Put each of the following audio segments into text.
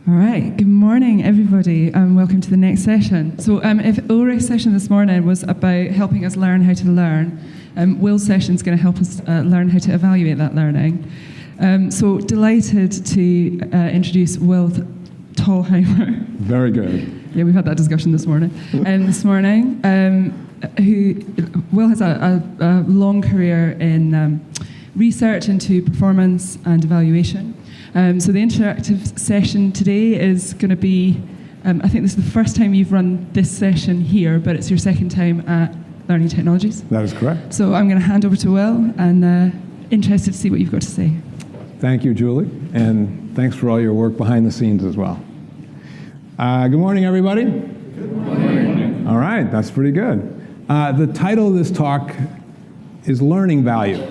All right, good morning everybody and welcome to the next session. So if Ulrich's session this morning was about helping us learn how to learn, Will's session is going to help us learn how to evaluate that learning. So delighted to introduce Will Thalheimer. Very good. Yeah, we've had that discussion this morning. Will has a long career in research into performance and evaluation. So the interactive session today is going to be, I think this is the first time you've run this session here, but it's your second time at Learning Technologies. That is correct. So I'm going to hand over to Will and interested to see what you've got to say. Thank you, Julie, and thanks for all your work behind the scenes as well. Good morning, everybody. Good morning. All right, that's pretty good. The title of this talk is Learning Value.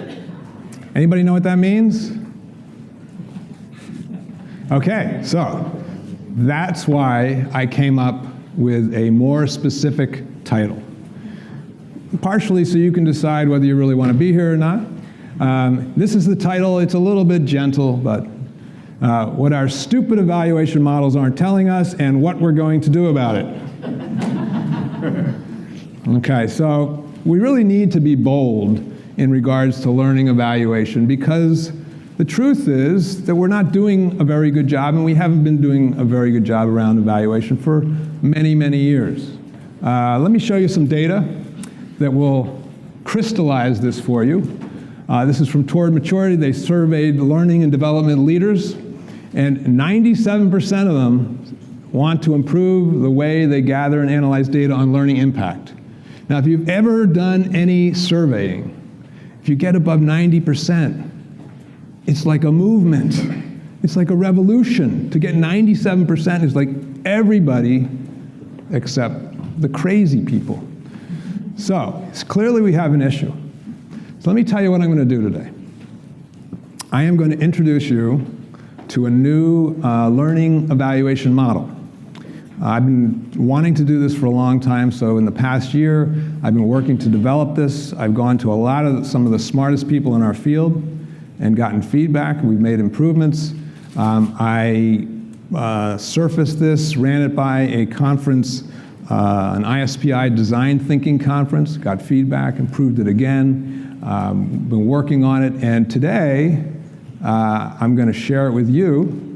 Anybody know what that means? Okay, so that's why I came up with a more specific title. Partially so you can decide whether you really want to be here or not. This is the title. It's a little bit gentle, but what our stupid evaluation models aren't telling us and what we're going to do about it. Okay, so we really need to be bold in regards to learning evaluation because the truth is that we're not doing a very good job, and we haven't been doing a very good job around evaluation for many, many years. Let me show you some data that will crystallize this for you. This is from Toward Maturity. They surveyed learning and development leaders, and 97% of them want to improve the way they gather and analyze data on learning impact. Now, if you've ever done any surveying, if you get above 90%, it's like a movement. It's like a revolution. To get 97% is like everybody except the crazy people. So, clearly we have an issue. So let me tell you what I'm going to do today. I am going to introduce you to a new learning evaluation model. I've been wanting to do this for a long time, so in the past year, I've been working to develop this. I've gone to some of the smartest people in our field and gotten feedback. We've made improvements. I surfaced this, ran it by a conference, an ISPI design thinking conference, got feedback, improved it again, been working on it, and today I'm going to share it with you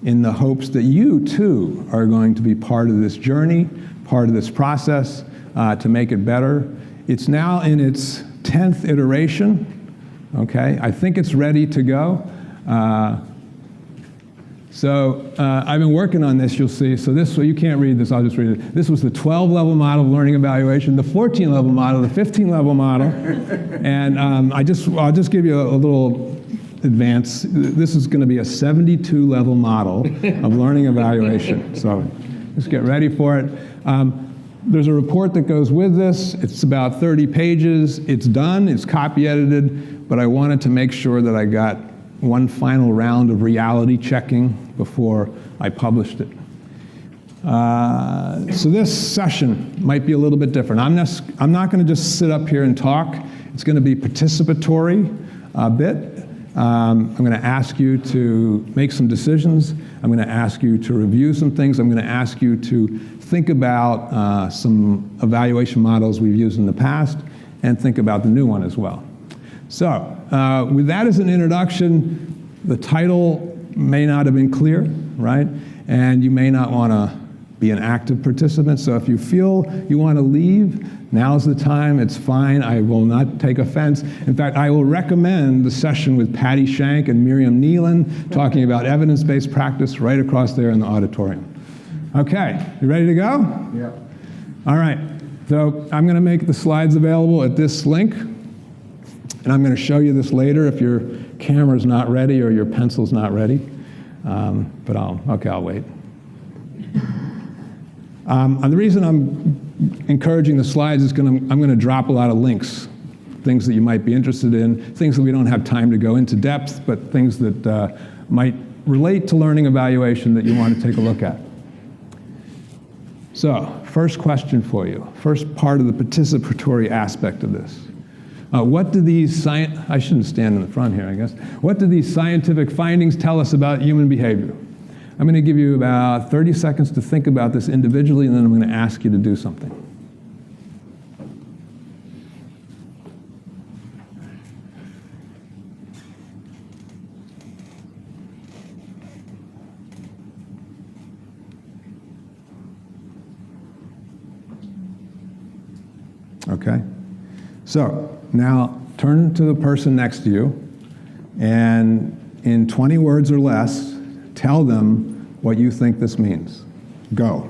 in the hopes that you too are going to be part of this journey, part of this process to make it better. It's now in its 10th iteration. Okay, I think it's ready to go. I've been working on this, you'll see. So you can't read this, I'll just read it. This was the 12-level model of learning evaluation, the 14-level model, the 15-level model. And I'll just give you a little advance. This is going to be a 72-level model of learning evaluation. So just get ready for it. There's a report that goes with this. It's about 30 pages. It's done. It's copy edited. But I wanted to make sure that I got one final round of reality checking before I published it. So this session might be a little bit different. I'm not going to just sit up here and talk. It's going to be participatory a bit. I'm going to ask you to make some decisions. I'm going to ask you to review some things. I'm going to ask you to think about some evaluation models we've used in the past and think about the new one as well. So, with that as an introduction, the title may not have been clear, right? And you may not want to be an active participant. So if you feel you want to leave, now's the time. It's fine. I will not take offense. In fact, I will recommend the session with Patty Shank and Miriam Nealon talking about evidence-based practice right across there in the auditorium. Okay, you ready to go? Yeah. All right. So I'm going to make the slides available at this link. And I'm going to show you this later if your camera's not ready or your pencil's not ready. But I'll wait. And the reason I'm encouraging the slides is I'm going to drop a lot of links, things that you might be interested in, things that we don't have time to go into depth, but things that might relate to learning evaluation that you want to take a look at. So, first question for you, first part of the participatory aspect of this. What do these I shouldn't stand in the front here, I guess. What do these scientific findings tell us about human behavior? I'm going to give you about 30 seconds to think about this individually, and then I'm going to ask you to do something. Okay? So, now turn to the person next to you, and in 20 words or less, tell them what you think this means. Go.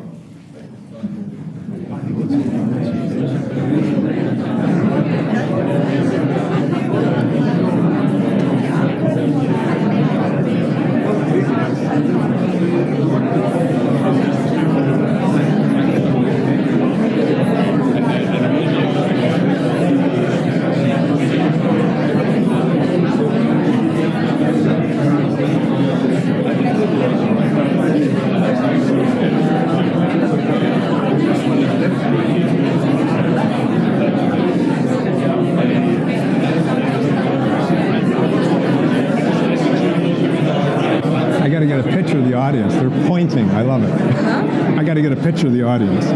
Audience. They're pointing. I love it. I got to get a picture of the audience.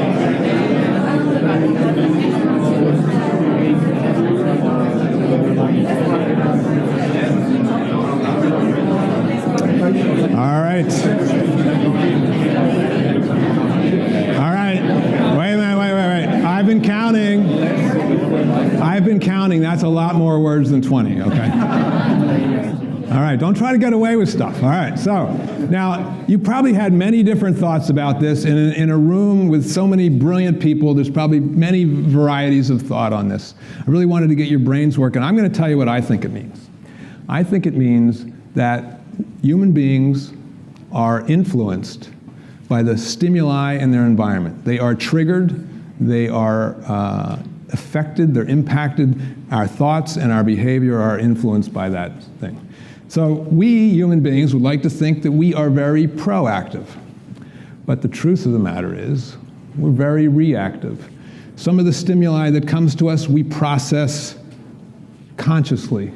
All right. All right. Wait a minute. Wait. I've been counting. That's a lot more words than 20, okay? All right, don't try to get away with stuff. All right, so now you probably had many different thoughts about this. In a room with so many brilliant people, there's probably many varieties of thought on this. I really wanted to get your brains working. I'm going to tell you what I think it means. I think it means that human beings are influenced by the stimuli in their environment. They are triggered, they are affected, they're impacted. Our thoughts and our behavior are influenced by that thing. So we, human beings, would like to think that we are very proactive. But the truth of the matter is, we're very reactive. Some of the stimuli that comes to us, we process consciously.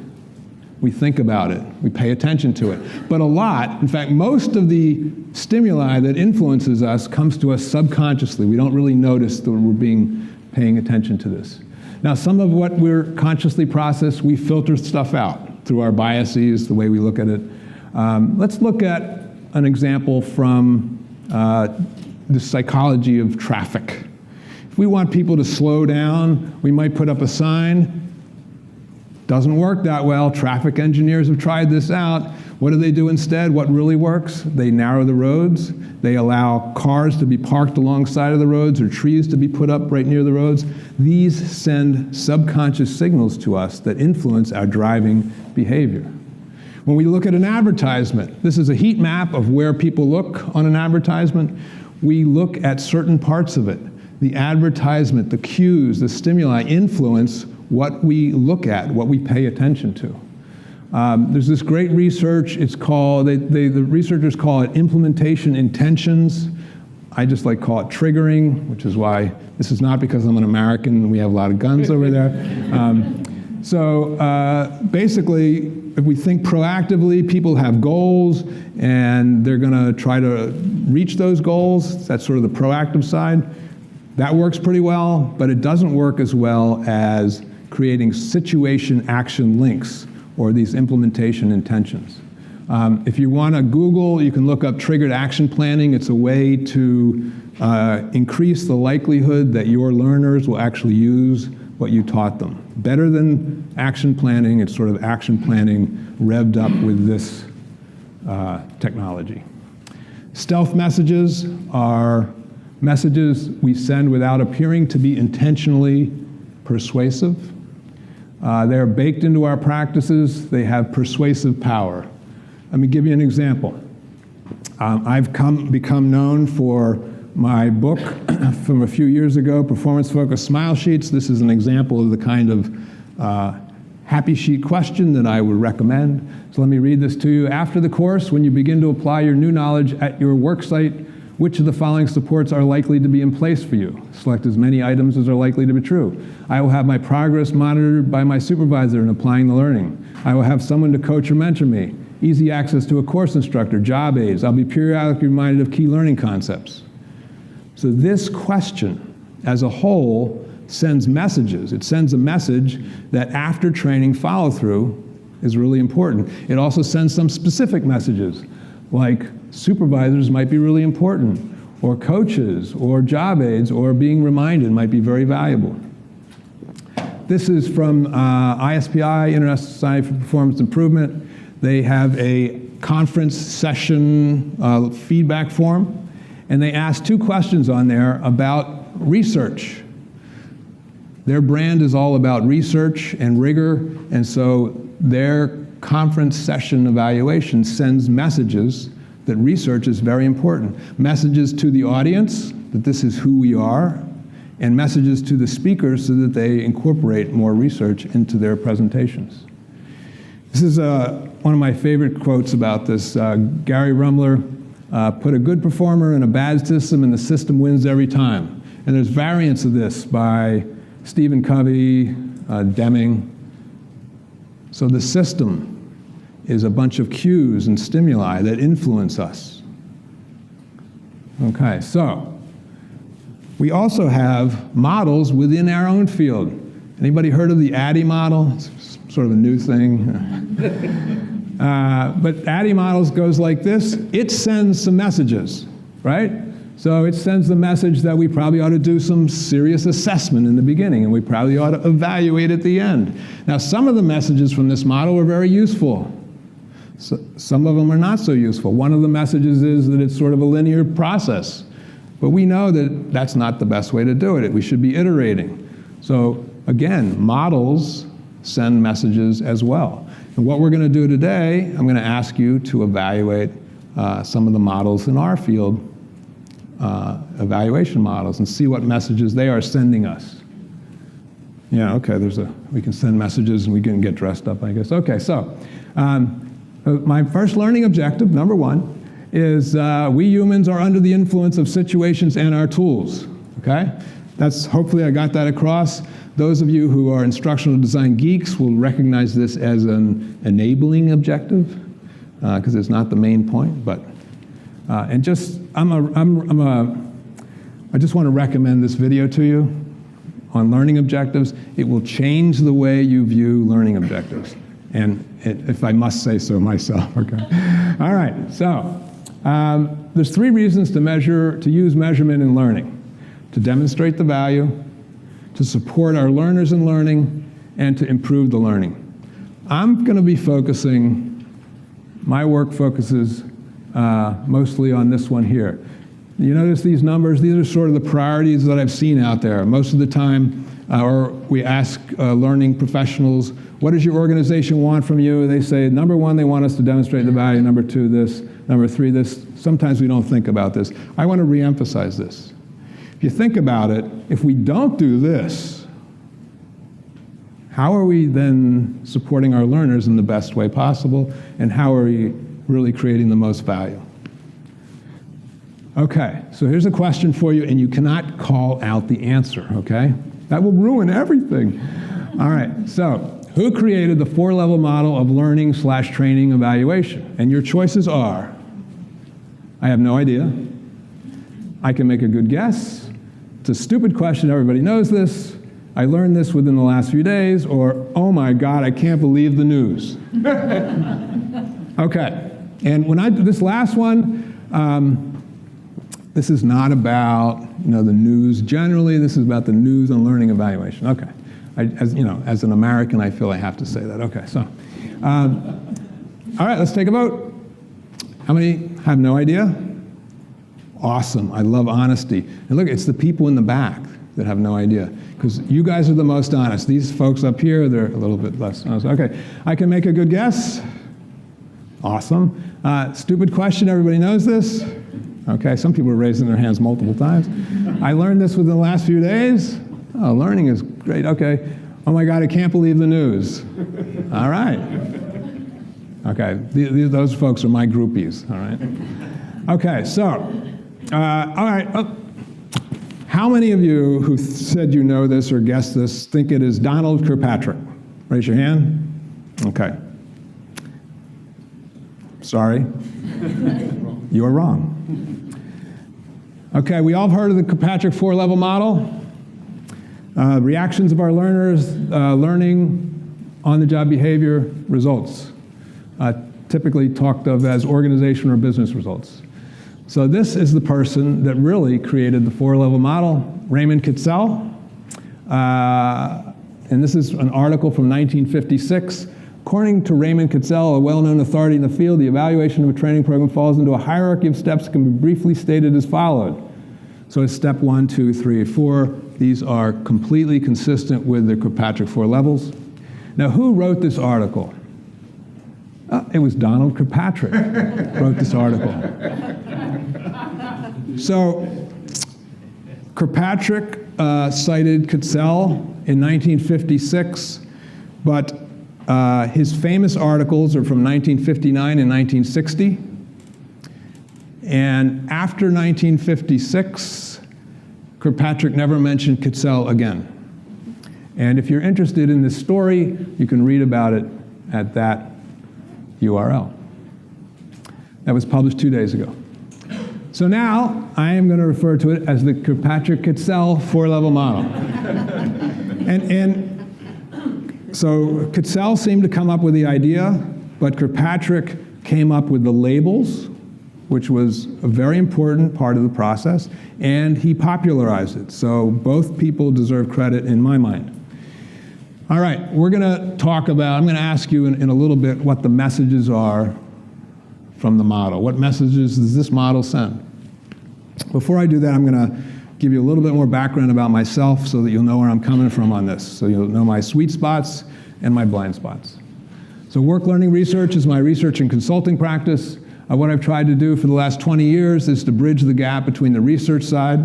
We think about it. We pay attention to it. But a lot, in fact, most of the stimuli that influences us comes to us subconsciously. We don't really notice that we're paying attention to this. Now, some of what we're consciously process, we filter stuff out through our biases, the way we look at it. Let's look at an example from the psychology of traffic. If we want people to slow down, we might put up a sign. Doesn't work that well. Traffic engineers have tried this out. What do they do instead? What really works? They narrow the roads. They allow cars to be parked alongside of the roads or trees to be put up right near the roads. These send subconscious signals to us that influence our driving behavior. When we look at an advertisement, this is a heat map of where people look on an advertisement. We look at certain parts of it. The advertisement, the cues, the stimuli influence what we look at, what we pay attention to. There's this great research, it's called, the researchers call it implementation intentions. I just like call it triggering, which is why, this is not because I'm an American and we have a lot of guns over there. Basically, if we think proactively, people have goals and they're gonna try to reach those goals. That's sort of the proactive side. That works pretty well, but it doesn't work as well as creating situation action links or these implementation intentions. If you want to Google, you can look up triggered action planning. It's a way to increase the likelihood that your learners will actually use what you taught them. Better than action planning, it's sort of action planning revved up with this technology. Stealth messages are messages we send without appearing to be intentionally persuasive. They're baked into our practices. They have persuasive power. Let me give you an example. I've become known for my book from a few years ago, Performance Focused Smile Sheets. This is an example of the kind of happy sheet question that I would recommend. So let me read this to you. After the course, when you begin to apply your new knowledge at your work site, which of the following supports are likely to be in place for you? Select as many items as are likely to be true. I will have my progress monitored by my supervisor in applying the learning. I will have someone to coach or mentor me. easy access to a course instructor, job aids. I'll be periodically reminded of key learning concepts. So this question as a whole sends messages. It sends a message that after training follow-through is really important. It also sends some specific messages, like supervisors might be really important, or coaches, or job aids, or being reminded might be very valuable. This is from ISPI, International Society for Performance Improvement. They have a conference session feedback form, and they ask 2 questions on there about research. Their brand is all about research and rigor, and so their conference session evaluation sends messages that research is very important. Messages to the audience that this is who we are, and messages to the speakers so that they incorporate more research into their presentations. This is one of my favorite quotes about this. Gary Rumler put a good performer in a bad system and the system wins every time. And there's variants of this by Stephen Covey, Deming. So the system is a bunch of cues and stimuli that influence us. Okay, so we also have models within our own field. Anybody heard of the ADDIE model? It's sort of a new thing. But ADDIE models goes like this. It sends some messages, right? So it sends the message that we probably ought to do some serious assessment in the beginning, and we probably ought to evaluate at the end. Now, some of the messages from this model are very useful. So, some of them are not so useful. One of the messages is that it's sort of a linear process. But we know that that's not the best way to do it. We should be iterating. So again, models send messages as well. And what we're going to do today, I'm going to ask you to evaluate some of the models in our field, evaluation models, and see what messages they are sending us. Yeah, okay, we can send messages and we can get dressed up, I guess. Okay, so my first learning objective, number 1, is we humans are under the influence of situations and our tools, okay? Hopefully I got that across. Those of you who are instructional design geeks will recognize this as an enabling objective, because it's not the main point, but, I just want to recommend this video to you on learning objectives. It will change the way you view learning objectives, and if I must say so myself, okay? All right, so, there's 3 reasons to use measurement in learning: to demonstrate the value, to support our learners in learning, and to improve the learning. I'm going to be my work focuses mostly on this one here. You notice these numbers? These are sort of the priorities that I've seen out there. Most of the time, we ask learning professionals, what does your organization want from you? They say, number 1, they want us to demonstrate the value. Number 2, this. Number 3, this. Sometimes we don't think about this. I want to reemphasize this. If you think about it, if we don't do this, how are we then supporting our learners in the best way possible? And how are we really creating the most value? Okay, so here's a question for you, and you cannot call out the answer, okay? That will ruin everything. All right, so who created the 4-level model of learning/training evaluation? And your choices are, I have no idea, I can make a good guess, it's a stupid question, everybody knows this, I learned this within the last few days, or, oh my God, I can't believe the news. Okay, and when I do this last one, this is not about the news generally, this is about the news and learning evaluation. Okay, as an American, I feel I have to say that. Okay, so, all right, let's take a vote. How many have no idea? Awesome, I love honesty. And look, it's the people in the back that have no idea, because you guys are the most honest. These folks up here, they're a little bit less honest. Okay, I can make a good guess. Awesome. Stupid question, everybody knows this. Okay, some people are raising their hands multiple times. I learned this within the last few days. Oh, learning is great, okay. Oh my God, I can't believe the news. All right. Okay, those folks are my groupies, all right. Okay, so, all right. How many of you who said you know this or guessed this think it is Donald Kirkpatrick? Raise your hand. Okay. Sorry. You are wrong. Okay, we all have heard of the Capattrex 4-level model. Reactions of our learners, learning, on-the-job behavior, results. Typically talked of as organization or business results. So this is the person that really created the 4-level model, Raymond Kitzel. And this is an article from 1956. According to Raymond Kitzel, a well-known authority in the field, the evaluation of a training program falls into a hierarchy of steps that can be briefly stated as followed. So it's step 1, 2, 3, 4. These are completely consistent with the Capattrex 4 levels. Now, who wrote this article? It was Donald Kirkpatrick wrote this article. So Kirkpatrick cited Kitzel in 1956, but his famous articles are from 1959 and 1960. And after 1956, Kirkpatrick never mentioned Kitzel again. And if you're interested in this story, you can read about it at that URL. That was published 2 days ago. So now I am going to refer to it as the Kirkpatrick-Kitzel 4-level model. and so Kitzel seemed to come up with the idea, but Kirkpatrick came up with the labels, which was a very important part of the process, and he popularized it. So both people deserve credit in my mind. All right, we're going to talk about, I'm going to ask you in a little bit what the messages are from the model. What messages does this model send? Before I do that, I'm going to give you a little bit more background about myself so that you'll know where I'm coming from on this. So you'll know my sweet spots and my blind spots. So work learning research is my research and consulting practice. What I've tried to do for the last 20 years is to bridge the gap between the research side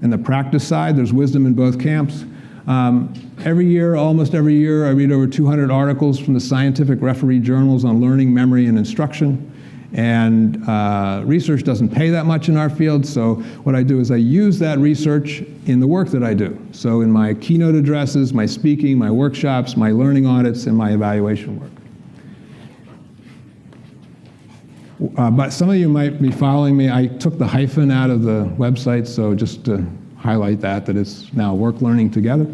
and the practice side. There's wisdom in both camps. Every year, almost every year, I read over 200 articles from the scientific referee journals on learning, memory, and instruction. And research doesn't pay that much in our field, so what I do is I use that research in the work that I do. So in my keynote addresses, my speaking, my workshops, my learning audits, and my evaluation work. But some of you might be following me. I took the hyphen out of the website, so just to highlight that it's now work learning together.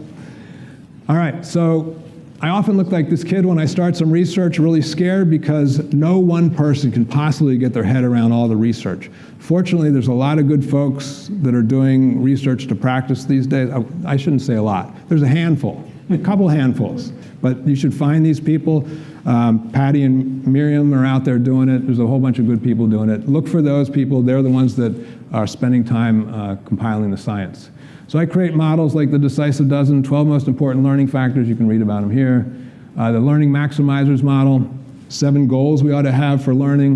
All right, so I often look like this kid when I start some research, really scared because no one person can possibly get their head around all the research. Fortunately, there's a lot of good folks that are doing research to practice these days. I shouldn't say a lot. There's a handful, a couple handfuls, but you should find these people. Patty and Miriam are out there doing it. There's a whole bunch of good people doing it. Look for those people. They're the ones that are spending time compiling the science. So I create models like the Decisive Dozen, 12 most important learning factors. You can read about them here. The Learning Maximizers model, 7 goals we ought to have for learning.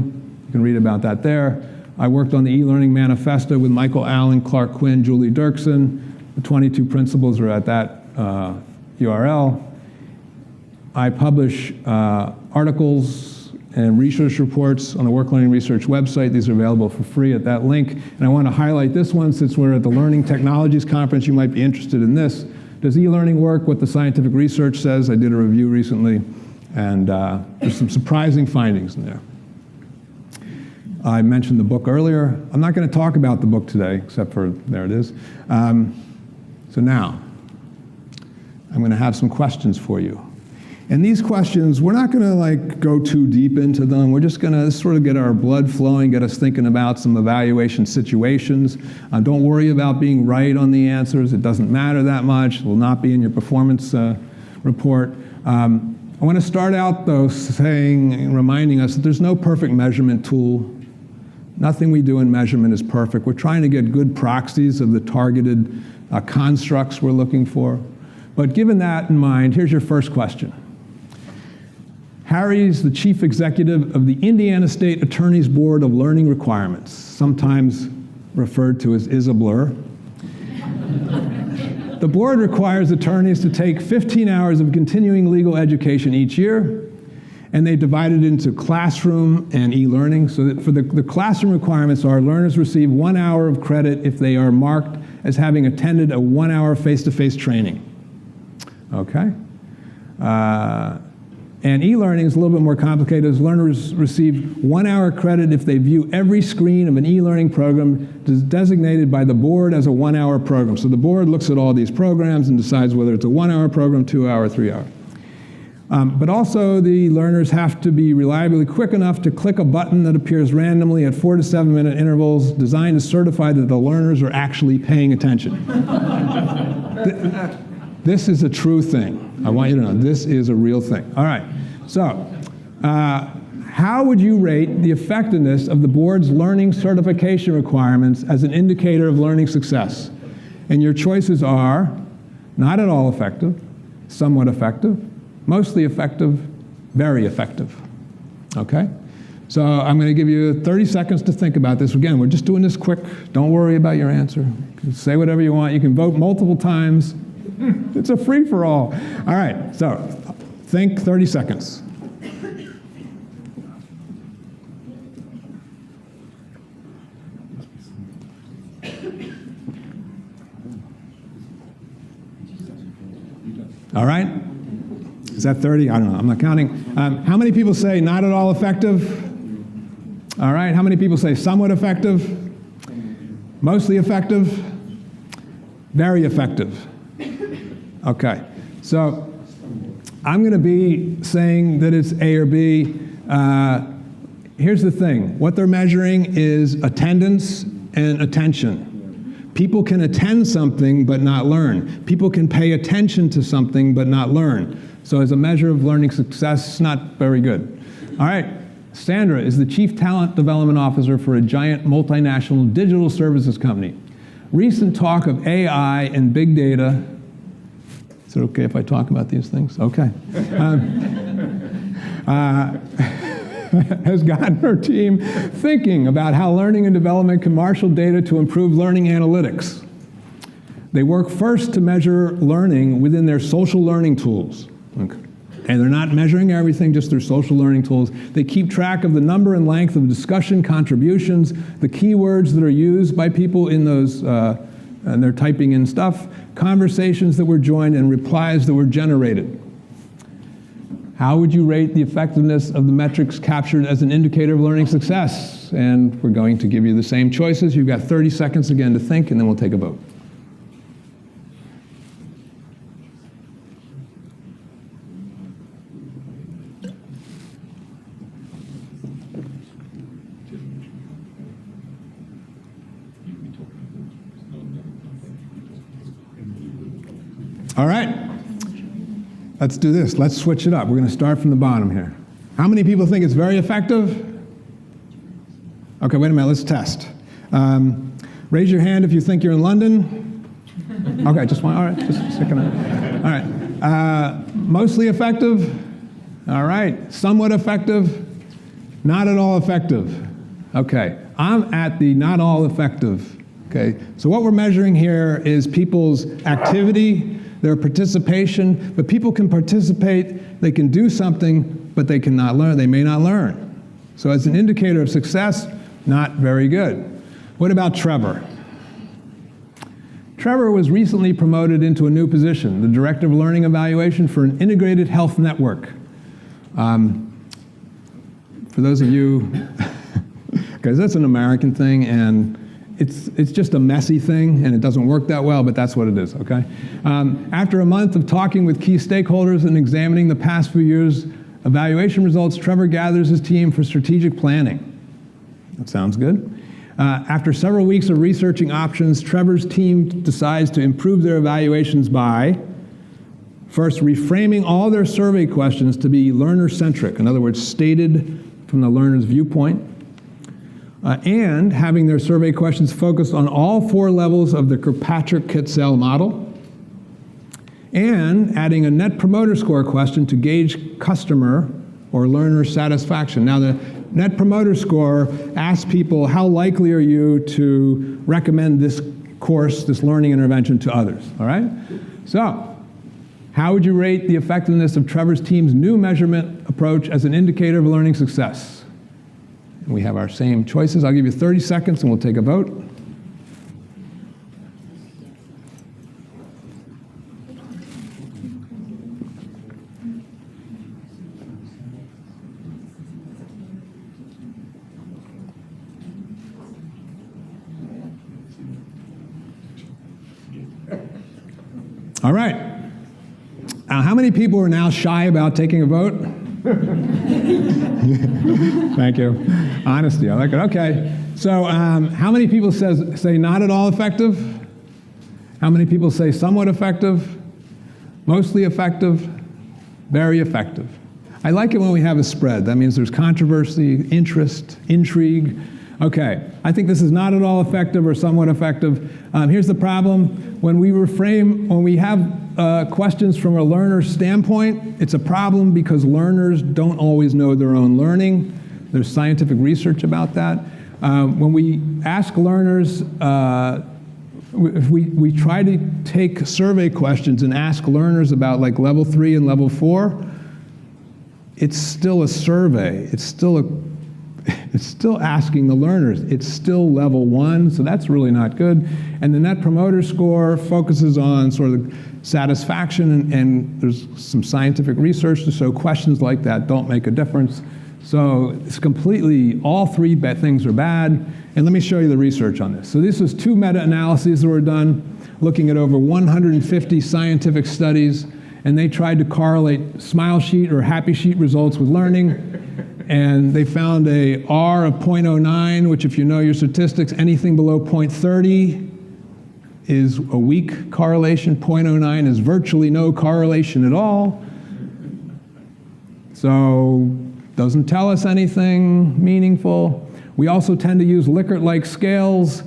You can read about that there. I worked on the e-learning manifesto with Michael Allen, Clark Quinn, Julie Dirksen. The 22 principles are at that URL. I publish articles and research reports on the Work Learning Research website. These are available for free at that link. And I want to highlight this one since we're at the Learning Technologies Conference. You might be interested in this. Does e-learning work? What the scientific research says. I did a review recently, and there's some surprising findings in there. I mentioned the book earlier. I'm not going to talk about the book today, except for there it is. So now, I'm going to have some questions for you. And these questions, we're not going to go too deep into them. We're just going to sort of get our blood flowing, get us thinking about some evaluation situations. Don't worry about being right on the answers. It doesn't matter that much. It will not be in your performance report. I want to start out, though, reminding us that there's no perfect measurement tool. Nothing we do in measurement is perfect. We're trying to get good proxies of the targeted constructs we're looking for. But given that in mind, here's your first question. Harry's the chief executive of the Indiana State Attorney's Board of Learning Requirements, sometimes referred to as ISABLR. The board requires attorneys to take 15 hours of continuing legal education each year, and they divide it into classroom and e-learning. So that for the classroom requirements are learners receive 1 hour of credit if they are marked as having attended a 1 hour face-to-face training. Okay? And e-learning is a little bit more complicated, as learners receive 1 hour credit if they view every screen of an e-learning program designated by the board as a 1 hour program. So the board looks at all these programs and decides whether it's a 1 hour program, 2 hour, 3 hour. But also the learners have to be reliably quick enough to click a button that appears randomly at 4 to 7 minute intervals designed to certify that the learners are actually paying attention. This is a true thing. I want you to know, this is a real thing. All right, so how would you rate the effectiveness of the board's learning certification requirements as an indicator of learning success? And your choices are not at all effective, somewhat effective, mostly effective, very effective. Okay? So I'm going to give you 30 seconds to think about this. Again, we're just doing this quick. Don't worry about your answer. You can say whatever you want. You can vote multiple times. It's a free-for-all. All right, so think 30 seconds. All right? Is that 30? I don't know. I'm not counting. How many people say not at all effective? All right. How many people say somewhat effective? Mostly effective? Very effective. Okay. So I'm going to be saying that it's A or B. Here's the thing. What they're measuring is attendance and attention. People can attend something but not learn. People can pay attention to something but not learn. So as a measure of learning success, it's not very good. All right. Sandra is the Chief Talent Development Officer for a giant multinational digital services company. Recent talk of AI and big data. Is it okay if I talk about these things? Okay. Has gotten her team thinking about how learning and development can marshal data to improve learning analytics. They work first to measure learning within their social learning tools. Okay. And they're not measuring everything, just their social learning tools. They keep track of the number and length of discussion contributions, the keywords that are used by people in those, and they're typing in stuff, conversations that were joined, and replies that were generated. How would you rate the effectiveness of the metrics captured as an indicator of learning success? And we're going to give you the same choices. You've got 30 seconds again to think, and then we'll take a vote. All right, let's do this. Let's switch it up. We're going to start from the bottom here. How many people think it's very effective? Okay, wait a minute, let's test. Raise your hand if you think you're in London. Okay, just one, all right, just a second. All right, mostly effective. All right, somewhat effective. Not at all effective. Okay, I'm at the not all effective. Okay, so what we're measuring here is people's activity, their participation, but people can participate, they can do something, but they cannot learn, they may not learn. So as an indicator of success, not very good. What about Trevor? Trevor was recently promoted into a new position, the Director of Learning Evaluation for an integrated health network. For those of you, because that's an American thing, and it's just a messy thing, and it doesn't work that well, but that's what it is, okay? After a month of talking with key stakeholders and examining the past few years' evaluation results, Trevor gathers his team for strategic planning. That sounds good. After several weeks of researching options, Trevor's team decides to improve their evaluations by, first, reframing all their survey questions to be learner-centric, in other words, stated from the learner's viewpoint, and having their survey questions focused on all 4 levels of the Capattrex model, and adding a Net Promoter Score question to gauge customer or learner satisfaction. Now, the Net Promoter Score asks people, how likely are you to recommend this course, this learning intervention to others, all right? So, how would you rate the effectiveness of Trevor's team's new measurement approach as an indicator of learning success? We have our same choices. I'll give you 30 seconds and we'll take a vote. All right. How many people are now shy about taking a vote? Thank you. Honesty, I like it. Okay. So how many people say not at all effective? How many people say somewhat effective? Mostly effective? Very effective. I like it when we have a spread. That means there's controversy, interest, intrigue. Okay, I think this is not at all effective or somewhat effective. Here's the problem. When we have questions from a learner's standpoint, it's a problem because learners don't always know their own learning. There's scientific research about that. When we ask learners, if we try to take survey questions and ask learners about like level 3 and level 4, it's still a survey. It's still asking the learners. It's still level 1, so that's really not good. And the Net Promoter Score focuses on sort of satisfaction, and there's some scientific research to show questions like that don't make a difference. So it's completely, all three things are bad. And let me show you the research on this. So this is 2 meta-analyses that were done looking at over 150 scientific studies, and they tried to correlate smile sheet or happy sheet results with learning. And they found a R of 0.09, which if you know your statistics, anything below 0.30 is a weak correlation. 0.09 is virtually no correlation at all. So doesn't tell us anything meaningful. We also tend to use Likert-like scales.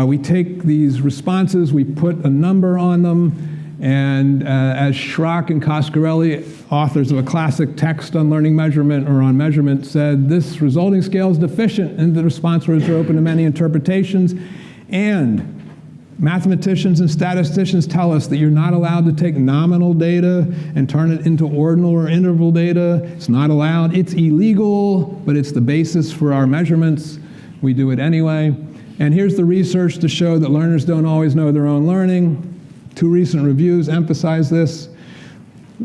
We take these responses, we put a number on them, and as Schrock and Coscarelli, authors of a classic text on learning measurement or on measurement, said, this resulting scale is deficient, and the response words are open to many interpretations. And mathematicians and statisticians tell us that you're not allowed to take nominal data and turn it into ordinal or interval data. It's not allowed. It's illegal, but it's the basis for our measurements. We do it anyway. And here's the research to show that learners don't always know their own learning. 2 recent reviews emphasize this.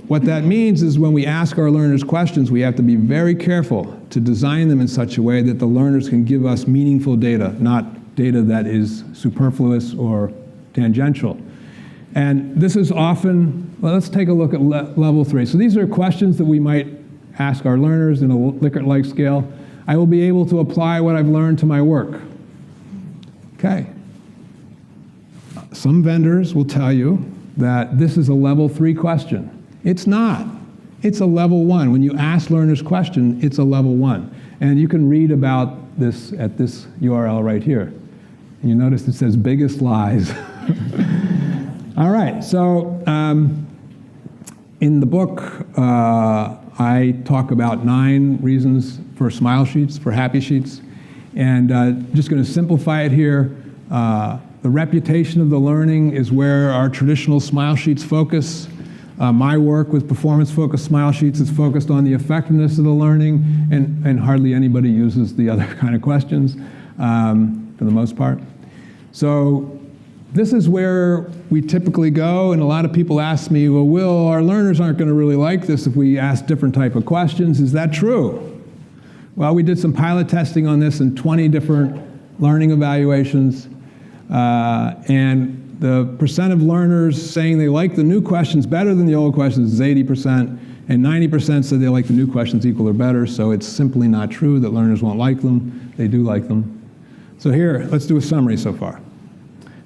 What that means is when we ask our learners questions, we have to be very careful to design them in such a way that the learners can give us meaningful data, not data that is superfluous or tangential. And this is often, well, let's take a look at level 3. So these are questions that we might ask our learners in a Likert-like scale. I will be able to apply what I've learned to my work. Okay. Some vendors will tell you that this is a level 3 question. It's not. It's a level 1. When you ask learners question, it's a level 1. And you can read about this at this URL right here. And you notice it says biggest lies. All right, so in the book, I talk about 9 reasons for smile sheets, for happy sheets. And just going to simplify it here. The reputation of the learning is where our traditional smile sheets focus. My work with performance-focused smile sheets is focused on the effectiveness of the learning, and hardly anybody uses the other kind of questions for the most part. So this is where we typically go, and a lot of people ask me, well, Will, our learners aren't going to really like this if we ask different type of questions. Is that true? Well, we did some pilot testing on this in 20 different learning evaluations, and the percent of learners saying they like the new questions better than the old questions is 80%, and 90% said they like the new questions equal or better, so it's simply not true that learners won't like them. They do like them. So here, let's do a summary so far.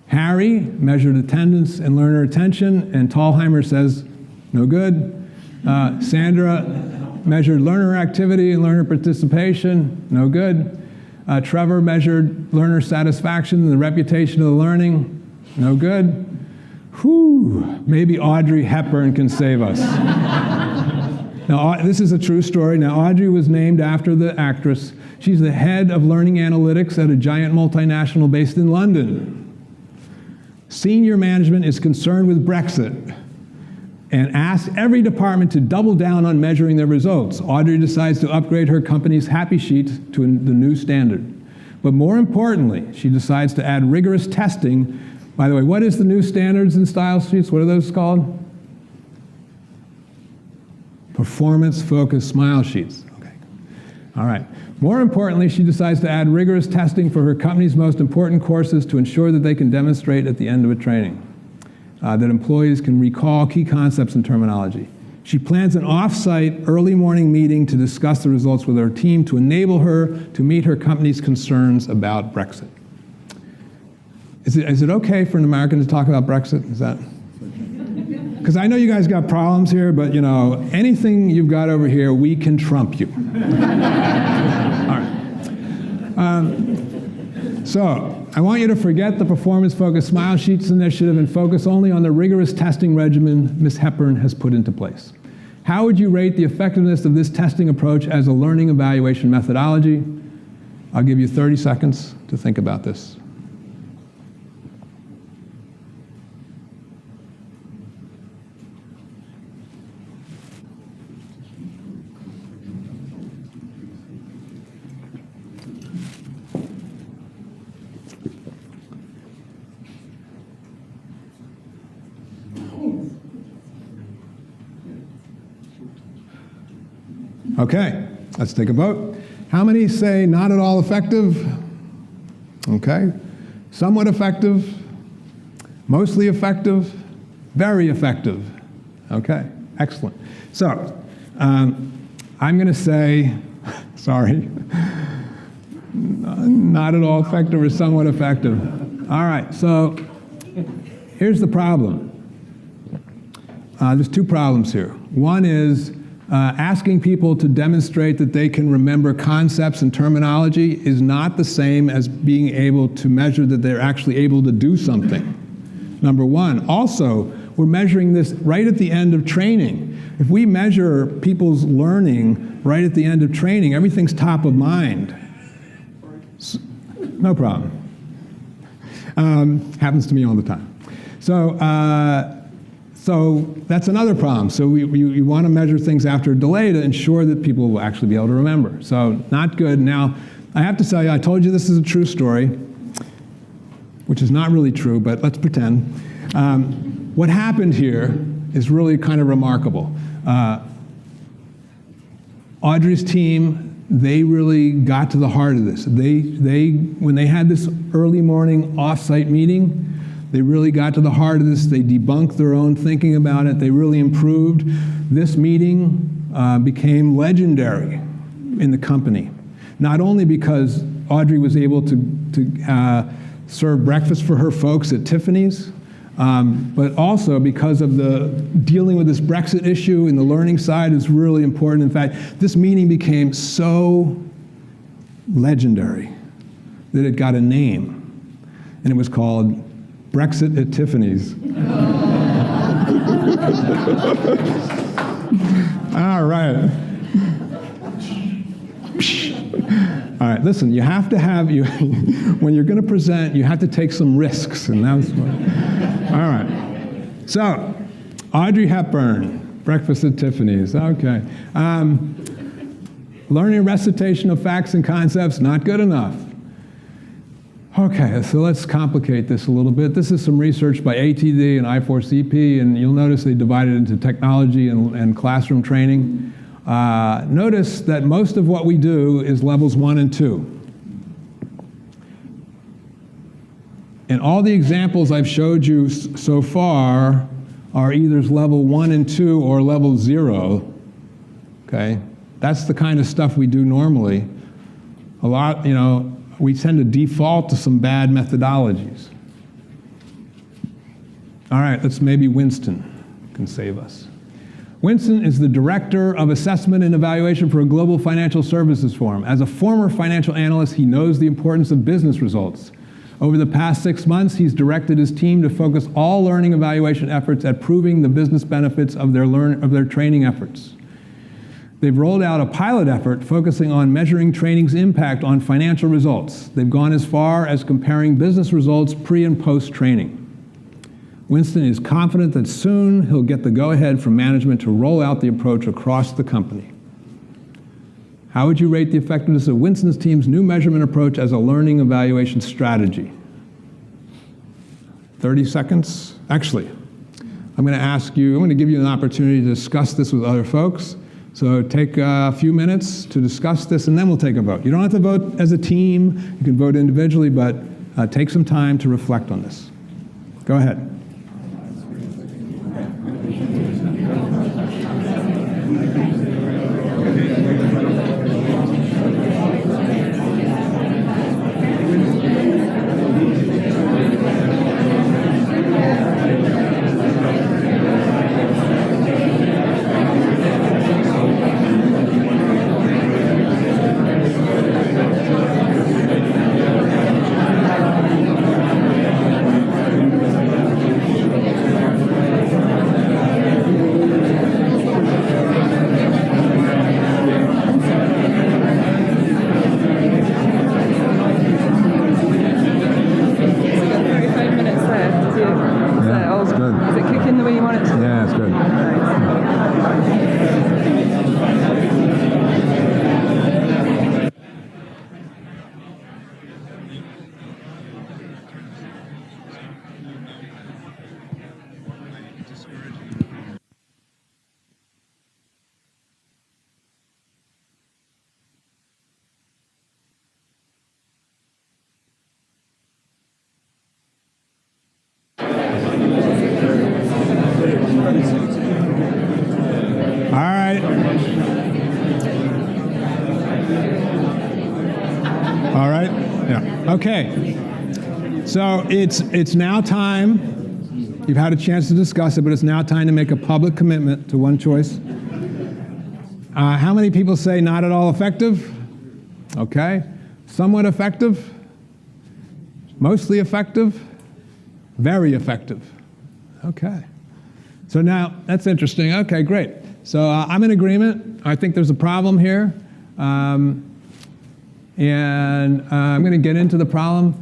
Harry measured attendance and learner attention, and Thalheimer says, no good. Sandra measured learner activity and learner participation, no good. Trevor measured learner satisfaction and the reputation of the learning, no good. Whew, maybe Audrey Hepburn can save us. Now, this is a true story. Now, Audrey was named after the actress. She's the head of learning analytics at a giant multinational based in London. Senior management is concerned with Brexit and asks every department to double down on measuring their results. Audrey decides to upgrade her company's happy sheet to the new standard. But more importantly, she decides to add rigorous testing. By the way, what is the new standards in style sheets? What are those called? Performance-focused smile sheets. Okay. All right. More importantly, she decides to add rigorous testing for her company's most important courses to ensure that they can demonstrate at the end of a training. that employees can recall key concepts and terminology. She plans an off-site early morning meeting to discuss the results with her team to enable her to meet her company's concerns about Brexit. Is it okay for an American to talk about Brexit? Is that? Because I know you guys got problems here, but you know, anything you've got over here, we can trump you. All right. So I want you to forget the performance-focused Smile Sheets initiative and focus only on the rigorous testing regimen Ms. Hepburn has put into place. How would you rate the effectiveness of this testing approach as a learning evaluation methodology? I'll give you 30 seconds to think about this. Okay, let's take a vote. How many say not at all effective? Okay. Somewhat effective, mostly effective, very effective. Okay, excellent. So, I'm going to say, sorry, not at all effective or somewhat effective. All right, so here's the problem. There's two problems here. One is asking people to demonstrate that they can remember concepts and terminology is not the same as being able to measure that they're actually able to do something. Number one. Also, we're measuring this right at the end of training. If we measure people's learning right at the end of training, everything's top of mind. No problem. Happens to me all the time. So that's another problem. So you want to measure things after a delay to ensure that people will actually be able to remember. So not good. Now, I have to tell you, I told you this is a true story, which is not really true, but let's pretend. What happened here is really kind of remarkable. Audrey's team, they really got to the heart of this. When they had this early morning off-site meeting, they really got to the heart of this. They debunked their own thinking about it. They really improved. This meeting became legendary in the company. Not only because Audrey was able to serve breakfast for her folks at Tiffany's, but also because of the dealing with this Brexit issue and the learning side is really important. In fact, this meeting became so legendary that it got a name, and it was called Brexit at Tiffany's. All right. All right, listen, you have to have, when you're going to present, you have to take some risks, and that's what. All right. So, Audrey Hepburn, Breakfast at Tiffany's, okay. Learning recitation of facts and concepts, not good enough. Okay, so let's complicate this a little bit. This is some research by ATD and I4CP, and you'll notice they divided into technology and classroom training. Notice that most of what we do is levels 1 and 2. And all the examples I've showed you so far are either level 1 and 2 or level 0. Okay? That's the kind of stuff we do normally. A lot, you know, we tend to default to some bad methodologies. All right, let's maybe Winston can save us. Winston is the Director of Assessment and Evaluation for a global financial services firm. As a former financial analyst, he knows the importance of business results. Over the past 6 months, he's directed his team to focus all learning evaluation efforts at proving the business benefits of their training efforts. They've rolled out a pilot effort focusing on measuring training's impact on financial results. They've gone as far as comparing business results pre- and post-training. Winston is confident that soon he'll get the go-ahead from management to roll out the approach across the company. How would you rate the effectiveness of Winston's team's new measurement approach as a learning evaluation strategy? 30 seconds. Actually, I'm going to give you an opportunity to discuss this with other folks. So take a few minutes to discuss this, and then we'll take a vote. You don't have to vote as a team. You can vote individually, but take some time to reflect on this. Go ahead. Okay. So it's now time. You've had a chance to discuss it, but it's now time to make a public commitment to one choice. How many people say not at all effective? Okay. Somewhat effective? Mostly effective? Very effective. Okay. So now, that's interesting. Okay, great. So I'm in agreement. I think there's a problem here. And I'm going to get into the problem.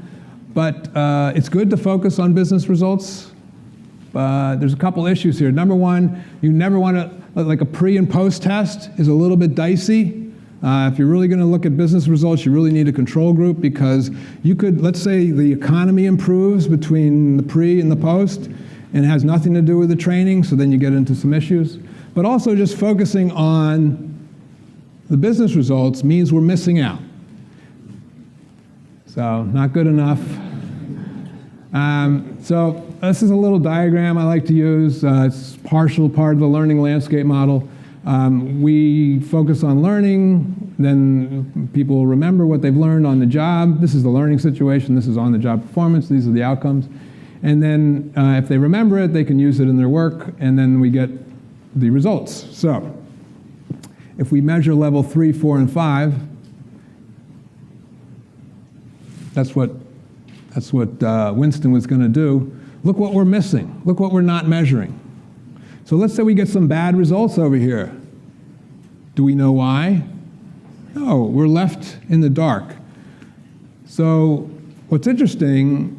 But it's good to focus on business results. There's a couple issues here. Number one, you never want to, like a pre and post test is a little bit dicey. If you're really going to look at business results, you really need a control group, because you could, let's say the economy improves between the pre and the post, and it has nothing to do with the training, so then you get into some issues. But also just focusing on the business results means we're missing out. So not good enough. So this is a little diagram I like to use. It's partial part of the learning landscape model. We focus on learning, then people remember what they've learned on the job. This is the learning situation, this is on-the-job performance, these are the outcomes. And then if they remember it, they can use it in their work, and then we get the results. So if we measure level 3, 4, and 5, that's what Winston was going to do. Look what we're missing. Look what we're not measuring. So let's say we get some bad results over here. Do we know why? No, we're left in the dark. So what's interesting,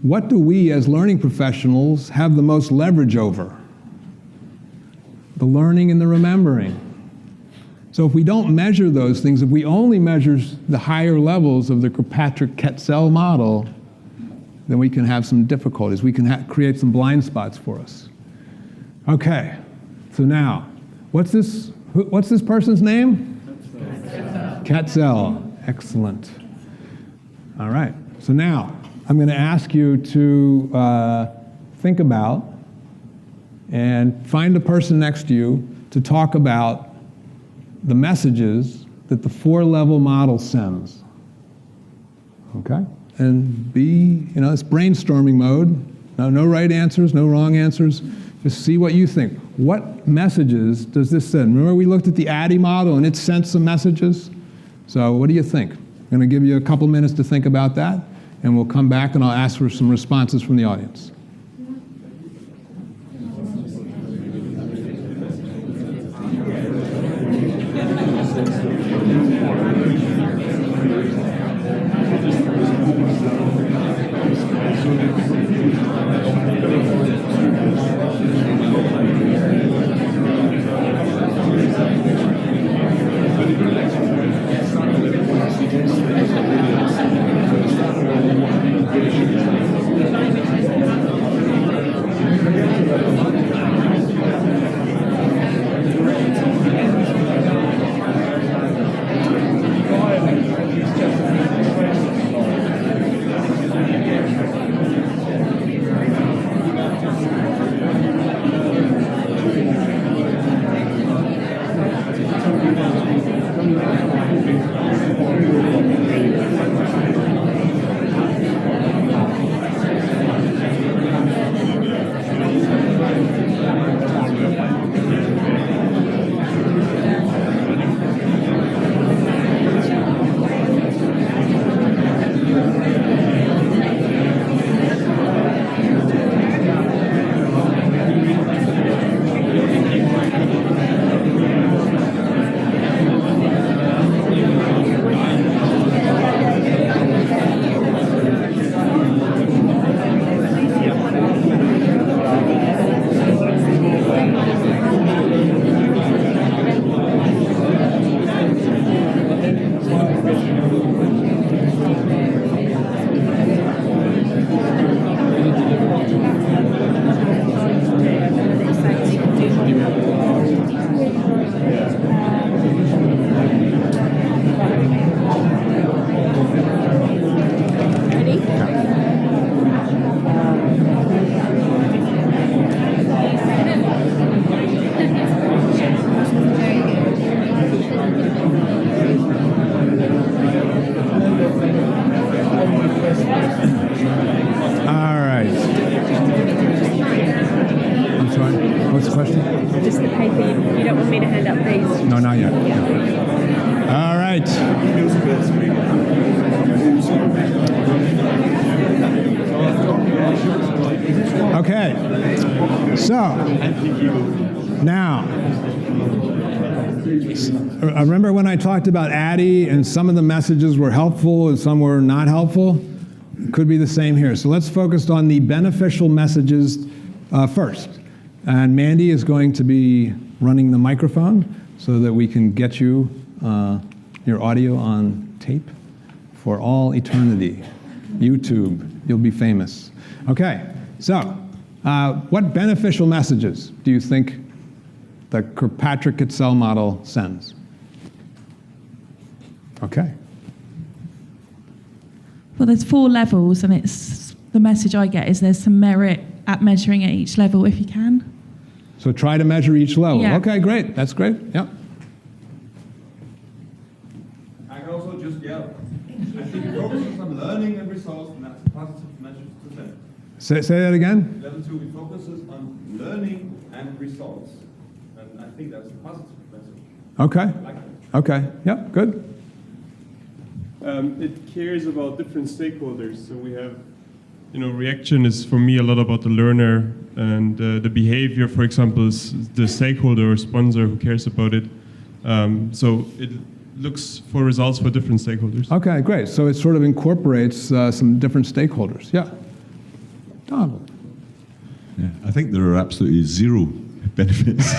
what do we as learning professionals have the most leverage over? The learning and the remembering. So if we don't measure those things, if we only measure the higher levels of the Capattrex model, then we can have some difficulties. We can create some blind spots for us. Okay, so now, what's this person's name? Ketzel. Excellent. All right, so now I'm going to ask you to think about and find a person next to you to talk about the messages that the 4-level model sends. Okay? And be, it's brainstorming mode. No right answers, no wrong answers. Just see what you think. What messages does this send? Remember we looked at the ADDIE model and it sent some messages? So what do you think? I'm going to give you a couple minutes to think about that, and we'll come back and I'll ask for some responses from the audience. Question? Just the paper. You don't want me to hand up these? No, not yet. Yeah. All right. Okay. So, now, remember when I talked about ADDIE and some of the messages were helpful and some were not helpful? Could be the same here. So let's focus on the beneficial messages first. And Mandy is going to be running the microphone so that we can get you your audio on tape for all eternity. YouTube, you'll be famous. Okay, so what beneficial messages do you think the Kirkpatrick cell model sends? Okay. Well, there's 4 levels, and it's the message I get is there's some merit at measuring at each level if you can. So try to measure each level. Yeah. Okay, great. That's great. Yep. I can also just yell. I think it focuses on learning and results, and that's a positive message to send. Say that again. Level 2, it focuses on learning and results, and I think that's a positive message. Okay. I like that. Okay. Yep. Good. It cares about different stakeholders. So we have, reaction is for me a lot about the learner, and the behavior, for example, is the stakeholder or sponsor who cares about it. So it looks for results for different stakeholders. Okay, great. So it sort of incorporates some different stakeholders. Yeah. Donald. Yeah, I think there are absolutely 0 benefits,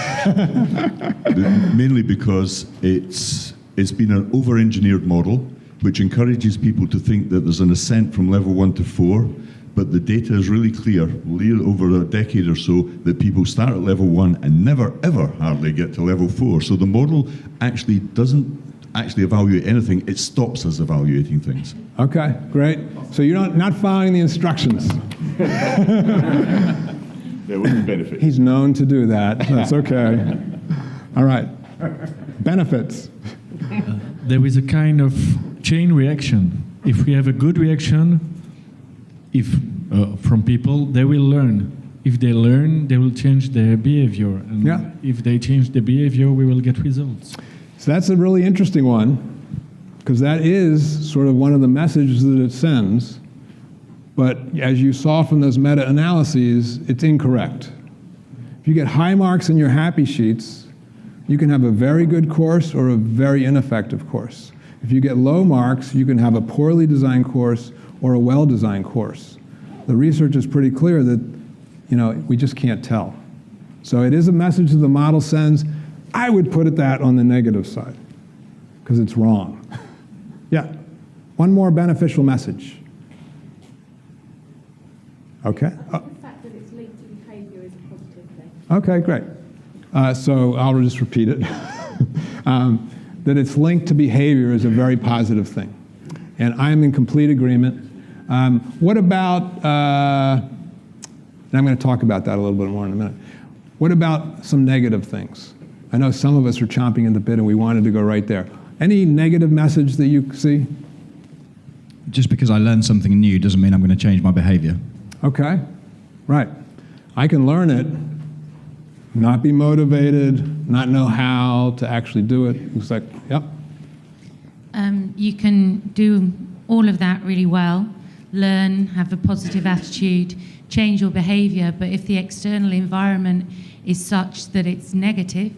mainly because it's been an over-engineered model which encourages people to think that there's an ascent from level 1 to 4, but the data is really clear over a decade or so that people start at level 1 and never ever hardly get to level 4. So the model actually doesn't evaluate anything, it stops us evaluating things. Okay, great. So you're not following the instructions. There would be benefit. He's known to do that. That's okay. All right. Benefits. There is a kind of chain reaction. If we have a good reaction, from people, they will learn. If they learn, they will change their behavior. And if they change their behavior, we will get results. So that's a really interesting one, because that is sort of one of the messages that it sends. But as you saw from those meta-analyses, it's incorrect. If you get high marks in your happy sheets, you can have a very good course or a very ineffective course. If you get low marks, you can have a poorly designed course or a well-designed course. The research is pretty clear that, we just can't tell. So it is a message that the model sends. I would put that on the negative side, because it's wrong. Yeah. One more beneficial message. Okay. The fact that it's linked to behavior is a positive thing. Okay, great. So I'll just repeat it. That it's linked to behavior is a very positive thing. And I'm in complete agreement. What about, and I'm going to talk about that a little bit more in a minute. What about some negative things? I know some of us are chomping at the bit and we wanted to go right there. Any negative message that you see? Just because I learn something new doesn't mean I'm going to change my behavior. Okay, right. I can learn it, not be motivated, not know how to actually do it. It's like, yep. You can do all of that really well, learn, have a positive attitude, change your behavior, but if the external environment is such that it's negative,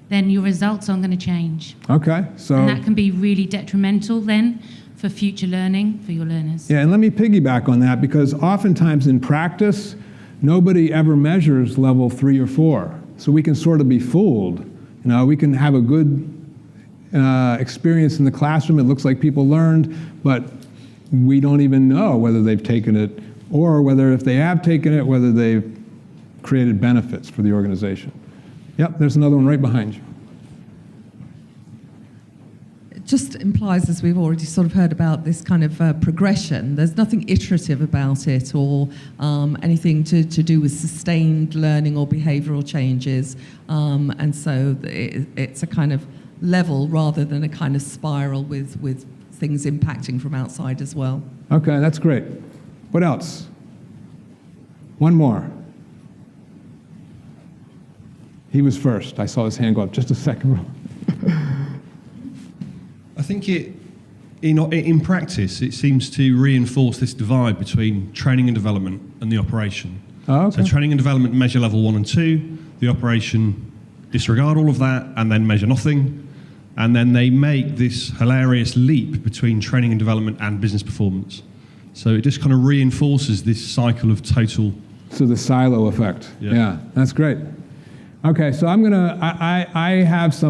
then your results aren't going to change. Okay, so. And that can be really detrimental then for future learning for your learners. Yeah, and let me piggyback on that, because oftentimes in practice, nobody ever measures level 3 or 4. So we can sort of be fooled. We can have a good experience in the classroom. It looks like people learned, but we don't even know whether they've taken it or whether, if they have taken it, whether they've created benefits for the organization. Yep, there's another one right behind you. It just implies, as we've already sort of heard about, this kind of progression. There's nothing iterative about it or anything to do with sustained learning or behavioural changes. And so it's a kind of level rather than a kind of spiral with things impacting from outside as well. Okay, that's great. What else? One more. He was first. I saw his hand go up just a second. I think in practice, it seems to reinforce this divide between training and development and the operation. Oh, okay. So training and development measure level 1 and 2, the operation disregard all of that and then measure nothing. And then they make this hilarious leap between training and development and business performance. So it just kind of reinforces this cycle of total. So the silo effect. Yeah, that's great. Okay, so I have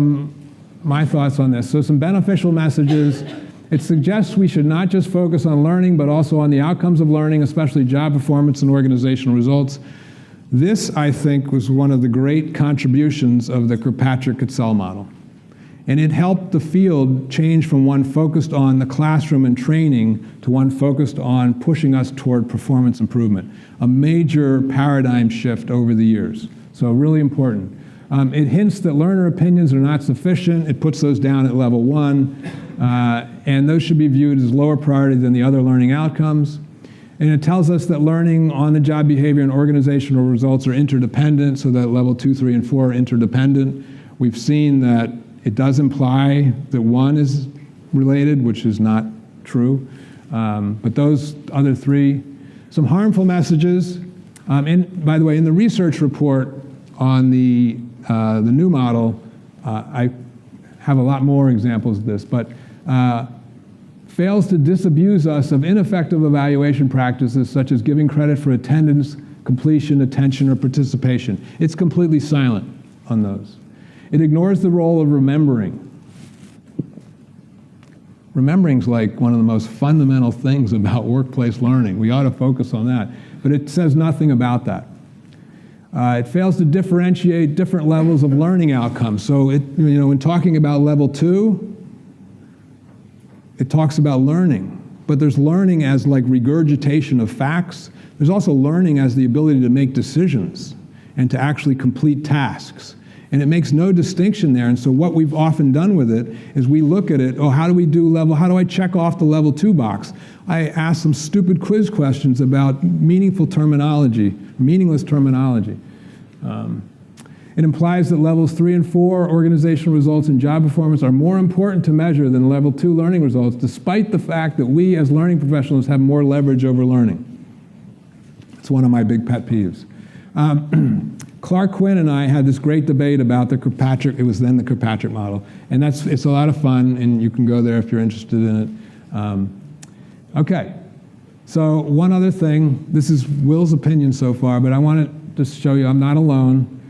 my thoughts on this. So some beneficial messages. It suggests we should not just focus on learning, but also on the outcomes of learning, especially job performance and organizational results. This, I think, was one of the great contributions of the Kirkpatrick-Cattell model. And it helped the field change from one focused on the classroom and training to one focused on pushing us toward performance improvement. A major paradigm shift over the years. So really important. It hints that learner opinions are not sufficient. It puts those down at level 1. And those should be viewed as lower priority than the other learning outcomes. And it tells us that learning, on-the-job behavior, and organizational results are interdependent, so that level 2, 3, and 4 are interdependent. We've seen that it does imply that one is related, which is not true. But those other three, some harmful messages. And by the way, in the research report on the new model, I have a lot more examples of this, but fails to disabuse us of ineffective evaluation practices such as giving credit for attendance, completion, attention, or participation. It's completely silent on those. It ignores the role of remembering. Remembering's like one of the most fundamental things about workplace learning. We ought to focus on that, but it says nothing about that. It fails to differentiate different levels of learning outcomes. So when talking about level 2, it talks about learning, but there's learning as like regurgitation of facts. There's also learning as the ability to make decisions and to actually complete tasks. And it makes no distinction there. And so what we've often done with it is we look at it, how do I check off the level 2 box? I ask some stupid quiz questions about meaningful terminology, meaningless terminology. It implies that levels 3 and 4, organizational results and job performance, are more important to measure than level 2 learning results, despite the fact that we as learning professionals have more leverage over learning. It's one of my big pet peeves. Clark Quinn and I had this great debate about the Kirkpatrick, it was then the Kirkpatrick model, and it's a lot of fun, and you can go there if you're interested in it. Okay, so one other thing, this is Will's opinion so far, but I wanted to show you I'm not alone.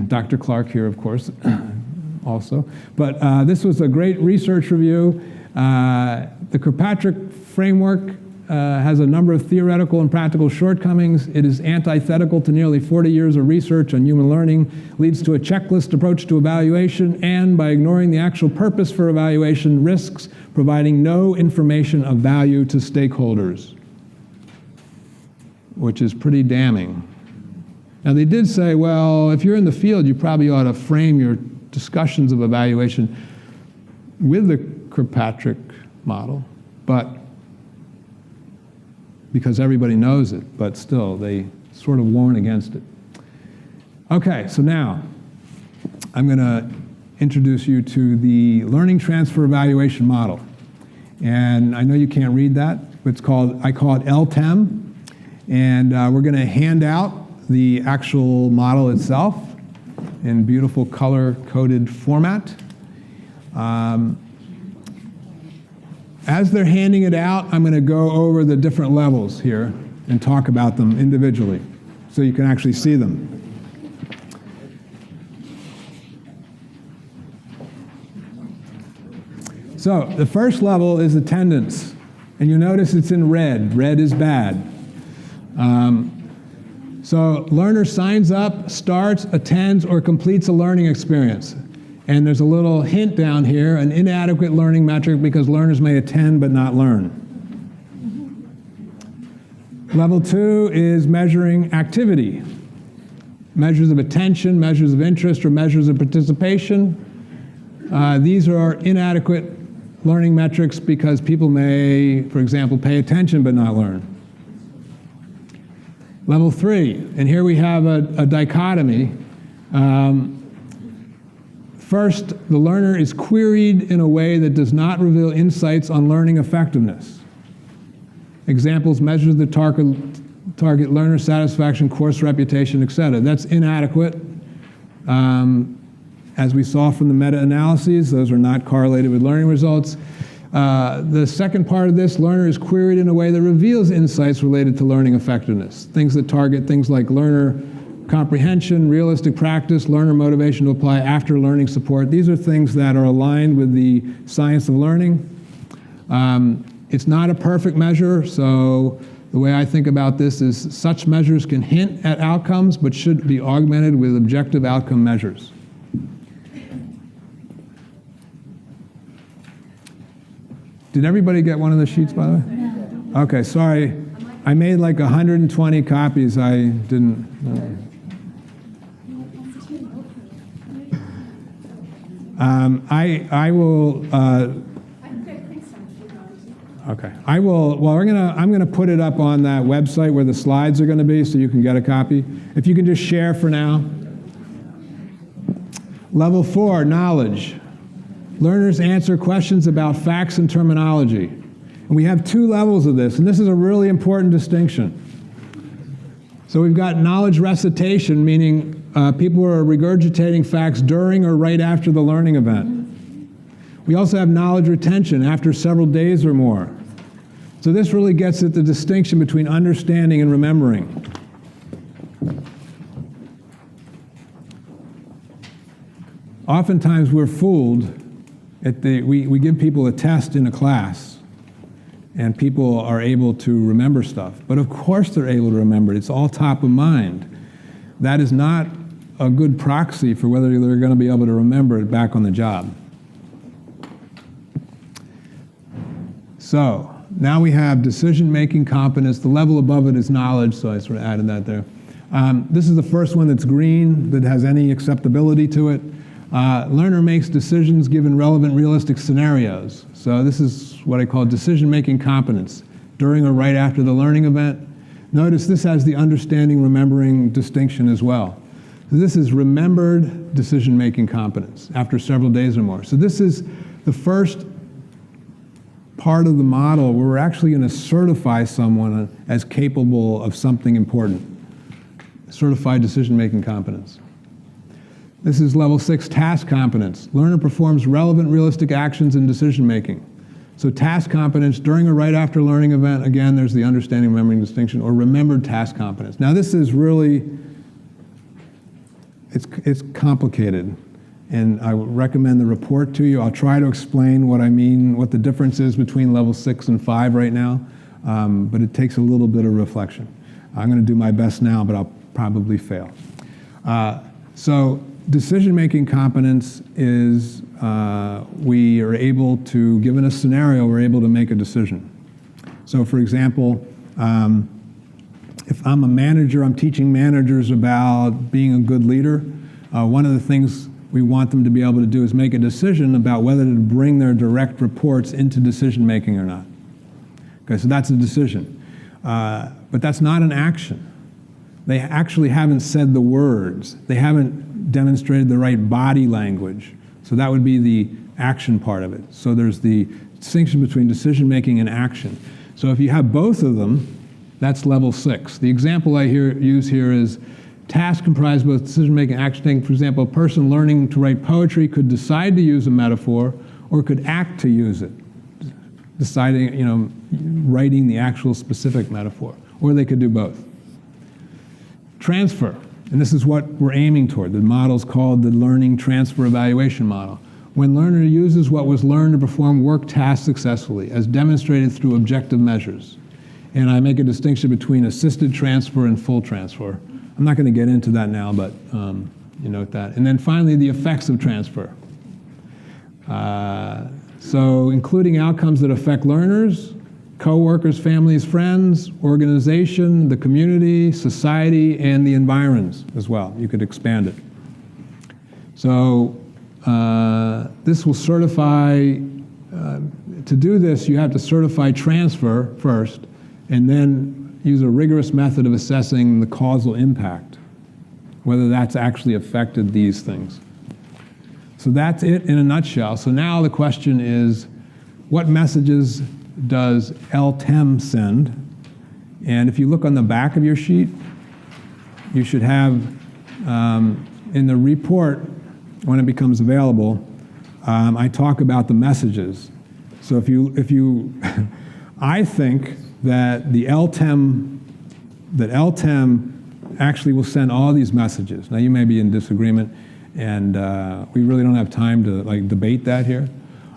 Dr. Clark here, of course, also. But this was a great research review. The Kirkpatrick Framework has a number of theoretical and practical shortcomings. It is antithetical to nearly 40 years of research on human learning, leads to a checklist approach to evaluation, and by ignoring the actual purpose for evaluation, risks providing no information of value to stakeholders, which is pretty damning. Now, they did say, well, if you're in the field, you probably ought to frame your discussions of evaluation with the Kirkpatrick model, but because everybody knows it, but still, they sort of warn against it. Okay, so now I'm going to introduce you to the learning transfer evaluation model. And I know you can't read that, but I call it Eltham, and we're going to hand out the actual model itself in beautiful color-coded format. As they're handing it out, I'm going to go over the different levels here and talk about them individually so you can actually see them. So the first level is attendance, and you notice it's in red. Red is bad. So learner signs up, starts, attends, or completes a learning experience. And there's a little hint down here, an inadequate learning metric because learners may attend but not learn. Level 2 is measuring activity. Measures of attention, measures of interest, or measures of participation. These are inadequate learning metrics because people may, for example, pay attention but not learn. Level 3, and here we have a dichotomy. First, the learner is queried in a way that does not reveal insights on learning effectiveness. Examples: measures the target learner satisfaction, course reputation, etc. That's inadequate. As we saw from the meta-analyses, those are not correlated with learning results. The second part of this, learner is queried in a way that reveals insights related to learning effectiveness. Things that target things like learner comprehension, realistic practice, learner motivation to apply after learning support. These are things that are aligned with the science of learning. It's not a perfect measure, so the way I think about this is such measures can hint at outcomes, but should be augmented with objective outcome measures. Did everybody get one of the sheets, by the way? No. Okay, sorry. I made like 120 copies. I didn't. I will. Okay. I will. Well, I'm gonna put it up on that website where the slides are going to be, so you can get a copy. If you can just share for now. Level 4, knowledge. Learners answer questions about facts and terminology. And we have 2 levels of this, and this is a really important distinction. So we've got knowledge recitation, meaning people are regurgitating facts during or right after the learning event. We also have knowledge retention after several days or more. So this really gets at the distinction between understanding and remembering. Oftentimes we're fooled. We give people a test in a class, and people are able to remember stuff. But of course they're able to remember it. It's all top of mind. That is not a good proxy for whether they're going to be able to remember it back on the job. So now we have decision-making competence. The level above it is knowledge, so I sort of added that there. This is the first one that's green, that has any acceptability to it. Learner makes decisions given relevant, realistic scenarios. So this is what I call decision-making competence, during or right after the learning event. Notice this has the understanding, remembering distinction as well. So this is remembered decision-making competence after several days or more. So this is the first part of the model where we're actually going to certify someone as capable of something important. Certified decision-making competence. This is level 6, task competence. Learner performs relevant, realistic actions in decision-making. So task competence during or right after learning event, again, there's the understanding, remembering distinction, or remembered task competence. Now this is really, it's complicated, and I would recommend the report to you. I'll try to explain what I mean, what the difference is between level 6 and 5 right now, but it takes a little bit of reflection. I'm going to do my best now, but I'll probably fail. So decision-making competence is we are able to, given a scenario, we're able to make a decision. So for example, if I'm a manager, I'm teaching managers about being a good leader. One of the things we want them to be able to do is make a decision about whether to bring their direct reports into decision-making or not. Okay, so that's a decision. But that's not an action. They actually haven't said the words. They haven't demonstrated the right body language. So that would be the action part of it. So there's the distinction between decision-making and action. So if you have both of them, that's level 6. The example I use here is tasks comprise both decision-making and action-taking. For example, a person learning to write poetry could decide to use a metaphor or could act to use it, deciding, writing the actual specific metaphor, or they could do both. Transfer, and this is what we're aiming toward. The model's called the learning transfer evaluation model. When learner uses what was learned to perform work tasks successfully, as demonstrated through objective measures. And I make a distinction between assisted transfer and full transfer. I'm not going to get into that now, but you note that. And then finally, the effects of transfer. So including outcomes that affect learners, co-workers, families, friends, organization, the community, society, and the environs as well. You could expand it. So this will certify, to do this, you have to certify transfer first, and then use a rigorous method of assessing the causal impact, whether that's actually affected these things. So that's it in a nutshell. So now the question is, what messages does LTEM send? And if you look on the back of your sheet, you should have in the report, when it becomes available, I talk about the messages. So if you I think that the LTEM actually will send all these messages. Now you may be in disagreement, and we really don't have time to debate that here.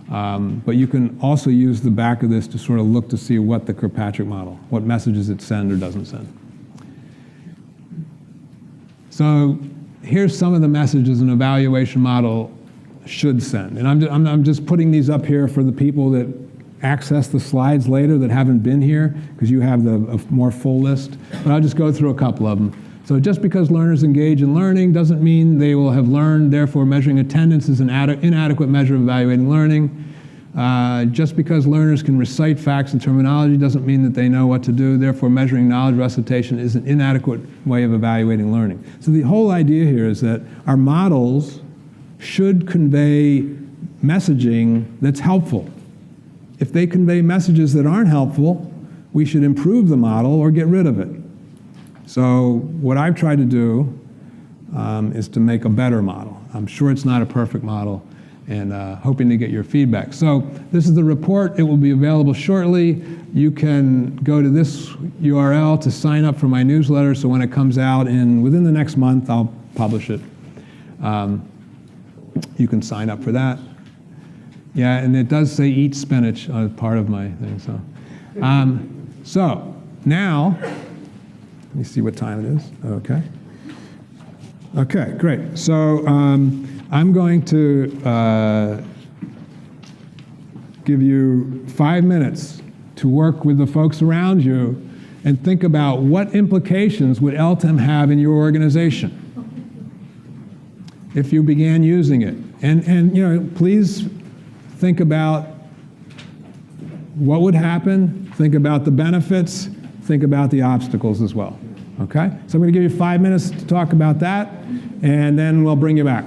But you can also use the back of this to sort of look to see what the Kirkpatrick model, what messages it sends or doesn't send. So here's some of the messages an evaluation model should send. And I'm just putting these up here for the people that access the slides later that haven't been here, because you have a more full list. But I'll just go through a couple of them. So just because learners engage in learning doesn't mean they will have learned, therefore measuring attendance is an inadequate measure of evaluating learning. Just because learners can recite facts and terminology doesn't mean that they know what to do, therefore measuring knowledge recitation is an inadequate way of evaluating learning. So the whole idea here is that our models should convey messaging that's helpful. If they convey messages that aren't helpful, we should improve the model or get rid of it. So what I've tried to do is to make a better model. I'm sure it's not a perfect model, and hoping to get your feedback. So this is the report. It will be available shortly. You can go to this URL to sign up for my newsletter, so when it comes out within the next month, I'll publish it. You can sign up for that. Yeah, and it does say eat spinach as part of my thing. So now, let me see what time it is. Okay. Okay, great. So I'm going to give you 5 minutes to work with the folks around you and think about what implications would LTEM have in your organization if you began using it. And please think about what would happen, think about the benefits, think about the obstacles as well. Okay? So I'm going to give you 5 minutes to talk about that, and then we'll bring you back.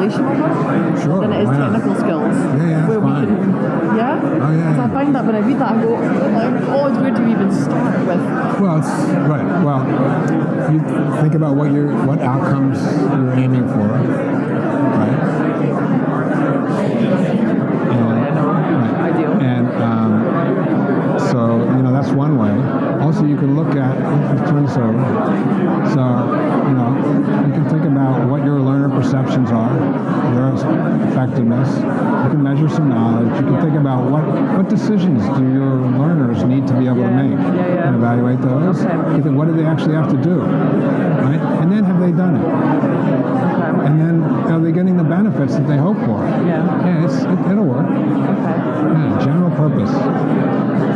organisational work Sure, than it is why not? technical skills. Yeah, where fine. we can, yeah? Oh, yeah, So I find that when I read that, I go, oh my God, where do we even start with? Well, it's right. Well, you think about what outcomes you're aiming for, right? And so that's one way. Also, you can look at turn this over. So you can think about what your learner perceptions are, their effectiveness. You can measure some knowledge. You can think about what decisions do your learners need to be able to make, and evaluate those. You think, what do they actually have to do, right? And then have they done it? And then are they getting the benefits that they hope for? Yeah, it'll work. Yeah, general purpose.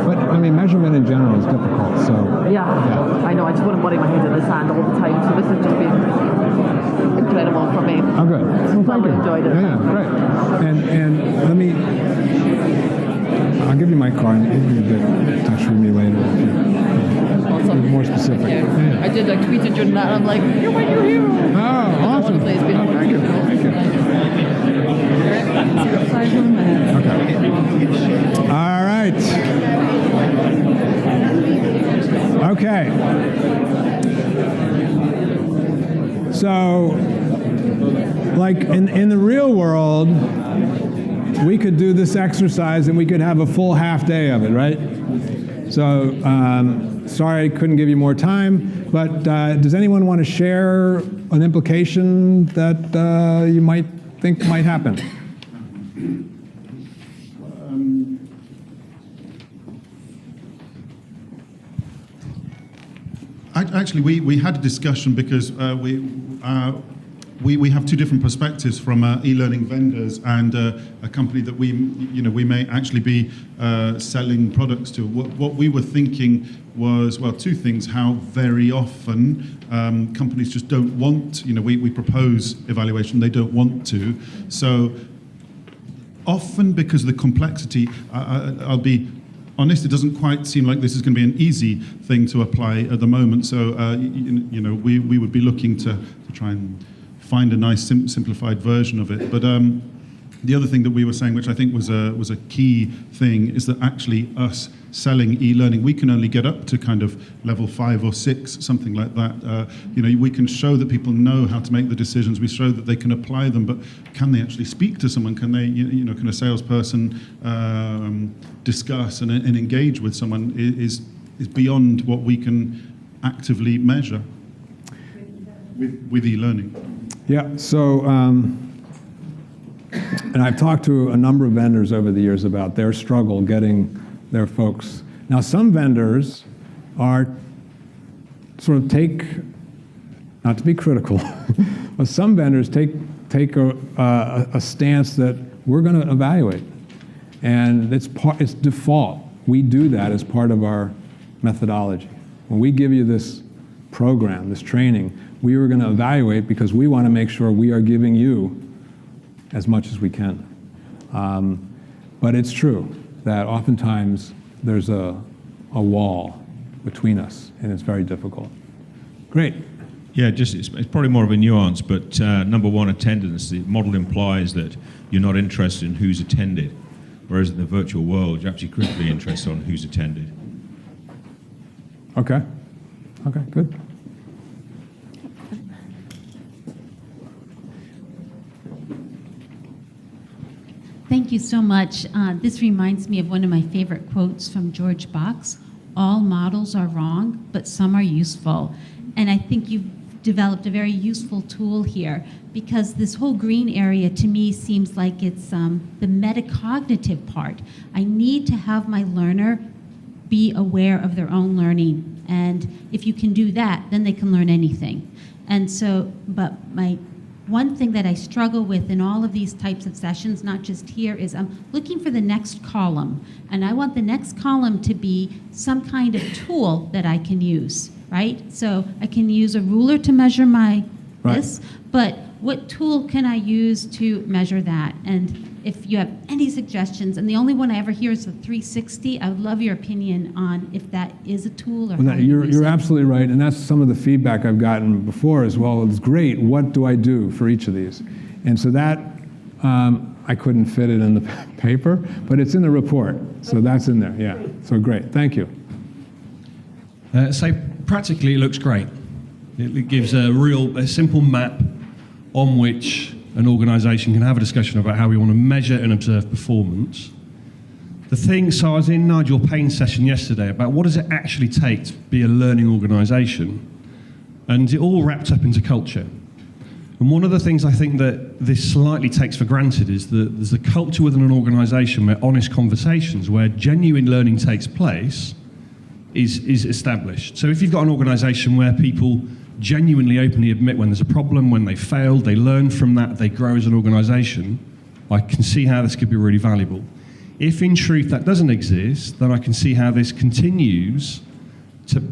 But I mean, measurement in general is difficult. So I know. I just want to bury my head in the sand all the time. So this has just been incredible for me. Oh, good. Well, thank you. Enjoyed it. Yeah, great. And let me. I'll give you my card. You can get in touch with me later if you're more specific. Yeah. I did. I tweeted you that. I'm like, you're my new hero. Oh, awesome. Honestly, it's been Thank you. Thank you. Okay. All right. Okay. So, like in the real world, we could do this exercise and we could have a full half day of it, right? So, sorry I couldn't give you more time, but does anyone want to share an implication that you might think might happen? Actually, we had a discussion because we have two different perspectives from e-learning vendors and a company that we may actually be selling products to. What we were thinking was, well, two things: how very often companies just don't want. We propose evaluation, they don't want to. So often, because of the complexity, I'll be honest, it doesn't quite seem like this is going to be an easy thing to apply at the moment. So, we would be looking to try and find a nice simplified version of it. But the other thing that we were saying, which I think was a key thing, is that actually us selling e-learning, we can only get up to kind of level 5 or 6, something like that. We can show that people know how to make the decisions. We show that they can apply them, but can they actually speak to someone? Can they, can a salesperson discuss and engage with someone? Is beyond what we can actively measure with e-learning. Yeah. So. And I've talked to a number of vendors over the years about their struggle getting their folks. Now, some vendors are sort of not to be critical, but some vendors take a stance that we're going to evaluate, and it's default. We do that as part of our methodology. When we give you this program, this training, we are going to evaluate because we want to make sure we are giving you as much as we can. But it's true that oftentimes there's a wall between us, and it's very difficult. Great. Yeah, it's probably more of a nuance, but number one, attendance. The model implies that you're not interested in who's attended, whereas in the virtual world, you're actually critically interested on who's attended. Okay. Okay, good. Thank you so much. This reminds me of one of my favorite quotes from George Box. All models are wrong, but some are useful. And I think you've developed a very useful tool here, because this whole green area to me seems like it's the metacognitive part. I need to have my learner be aware of their own learning. And if you can do that, then they can learn anything. And so, but one thing that I struggle with in all of these types of sessions, not just here, is I'm looking for the next column. And I want the next column to be some kind of tool that I can use, right? So I can use a ruler to measure this, but what tool can I use to measure that? And if you have any suggestions, and the only one I ever hear is the 360, I would love your opinion on if that is a tool or how you use You're it. absolutely right, and that's some of the feedback I've gotten before as well. It's great, what do I do for each of these? And so that, I couldn't fit it in the paper, but it's in the report. So that's in there, yeah. So great, thank you. So practically it looks great. It gives a simple map on which an organisation can have a discussion about how we want to measure and observe performance. So I was in Nigel Payne's session yesterday about what does it actually take to be a learning organisation, and it all wrapped up into culture. And one of the things I think that this slightly takes for granted is that there's a culture within an organisation where honest conversations, where genuine learning takes place, is established. So if you've got an organisation where people genuinely openly admit when there's a problem, when they failed, they learn from that, they grow as an organisation, I can see how this could be really valuable. If in truth that doesn't exist, then I can see how this continues to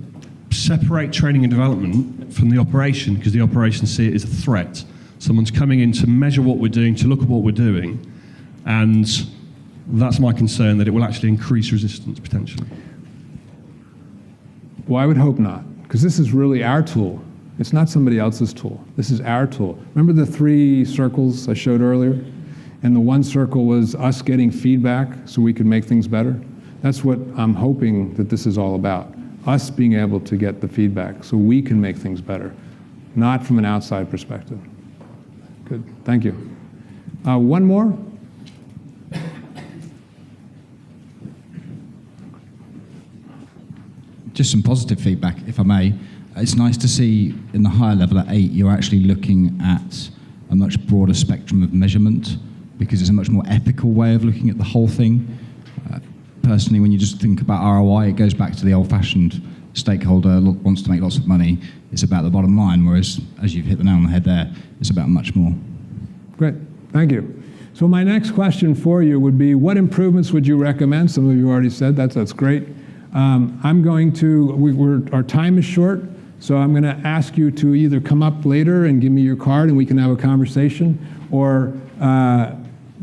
separate training and development from the operation, because the operations see it as a threat. Someone's coming in to measure what we're doing, to look at what we're doing, and that's my concern, that it will actually increase resistance potentially. Well, I would hope not, because this is really our tool. It's not somebody else's tool. This is our tool. Remember the 3 circles I showed earlier? And the one circle was us getting feedback so we could make things better. That's what I'm hoping that this is all about. Us being able to get the feedback so we can make things better, not from an outside perspective. Good, thank you. One more? Just some positive feedback, if I may. It's nice to see in the higher level at 8, you're actually looking at a much broader spectrum of measurement, because it's a much more ethical way of looking at the whole thing. Personally, when you just think about ROI, it goes back to the old-fashioned stakeholder wants to make lots of money. It's about the bottom line, whereas, as you've hit the nail on the head there, it's about much more. Great, thank you. So my next question for you would be, what improvements would you recommend? Some of you already said that's great. I'm going to, our time is short, so I'm going to ask you to either come up later and give me your card and we can have a conversation, or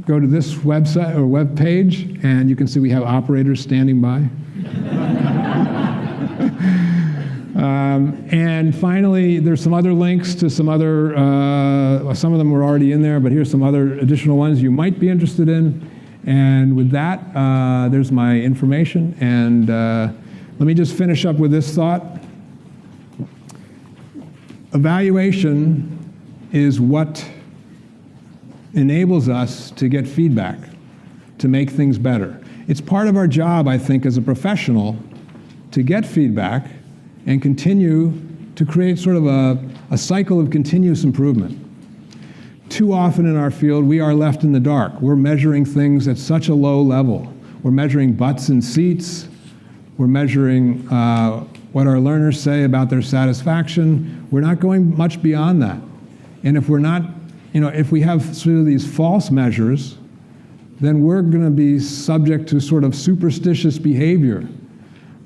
go to this website or web page and you can see we have operators standing by. And finally, there's some other links to some other, some of them were already in there, but here's some other additional ones you might be interested in. And with that, there's my information. And let me just finish up with this thought. Evaluation is what enables us to get feedback, to make things better. It's part of our job, I think, as a professional, to get feedback and continue to create sort of a cycle of continuous improvement. Too often in our field, we are left in the dark. We're measuring things at such a low level. We're measuring butts and seats. We're measuring what our learners say about their satisfaction. We're not going much beyond that. And if we're not, if we have sort of these false measures, then we're going to be subject to sort of superstitious behavior.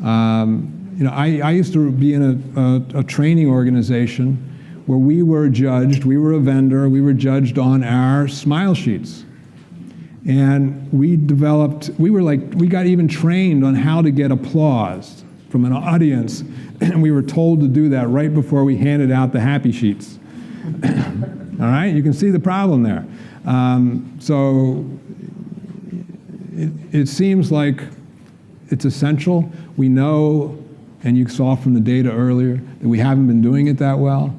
I used to be in a training organization where we were judged, we were a vendor, we were judged on our smile sheets. And we got even trained on how to get applause from an audience, and we were told to do that right before we handed out the happy sheets. All right, you can see the problem there. So it seems like it's essential. We know, and you saw from the data earlier, that we haven't been doing it that well.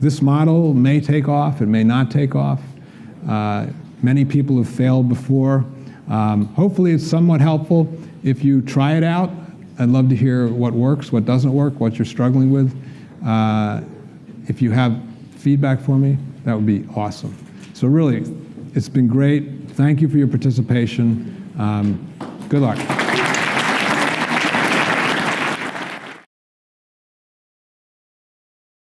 This model may take off, it may not take off. Many people have failed before. Hopefully it's somewhat helpful. If you try it out, I'd love to hear what works, what doesn't work, what you're struggling with. If you have feedback for me, that would be awesome. So really, it's been great. Thank you for your participation. Good luck.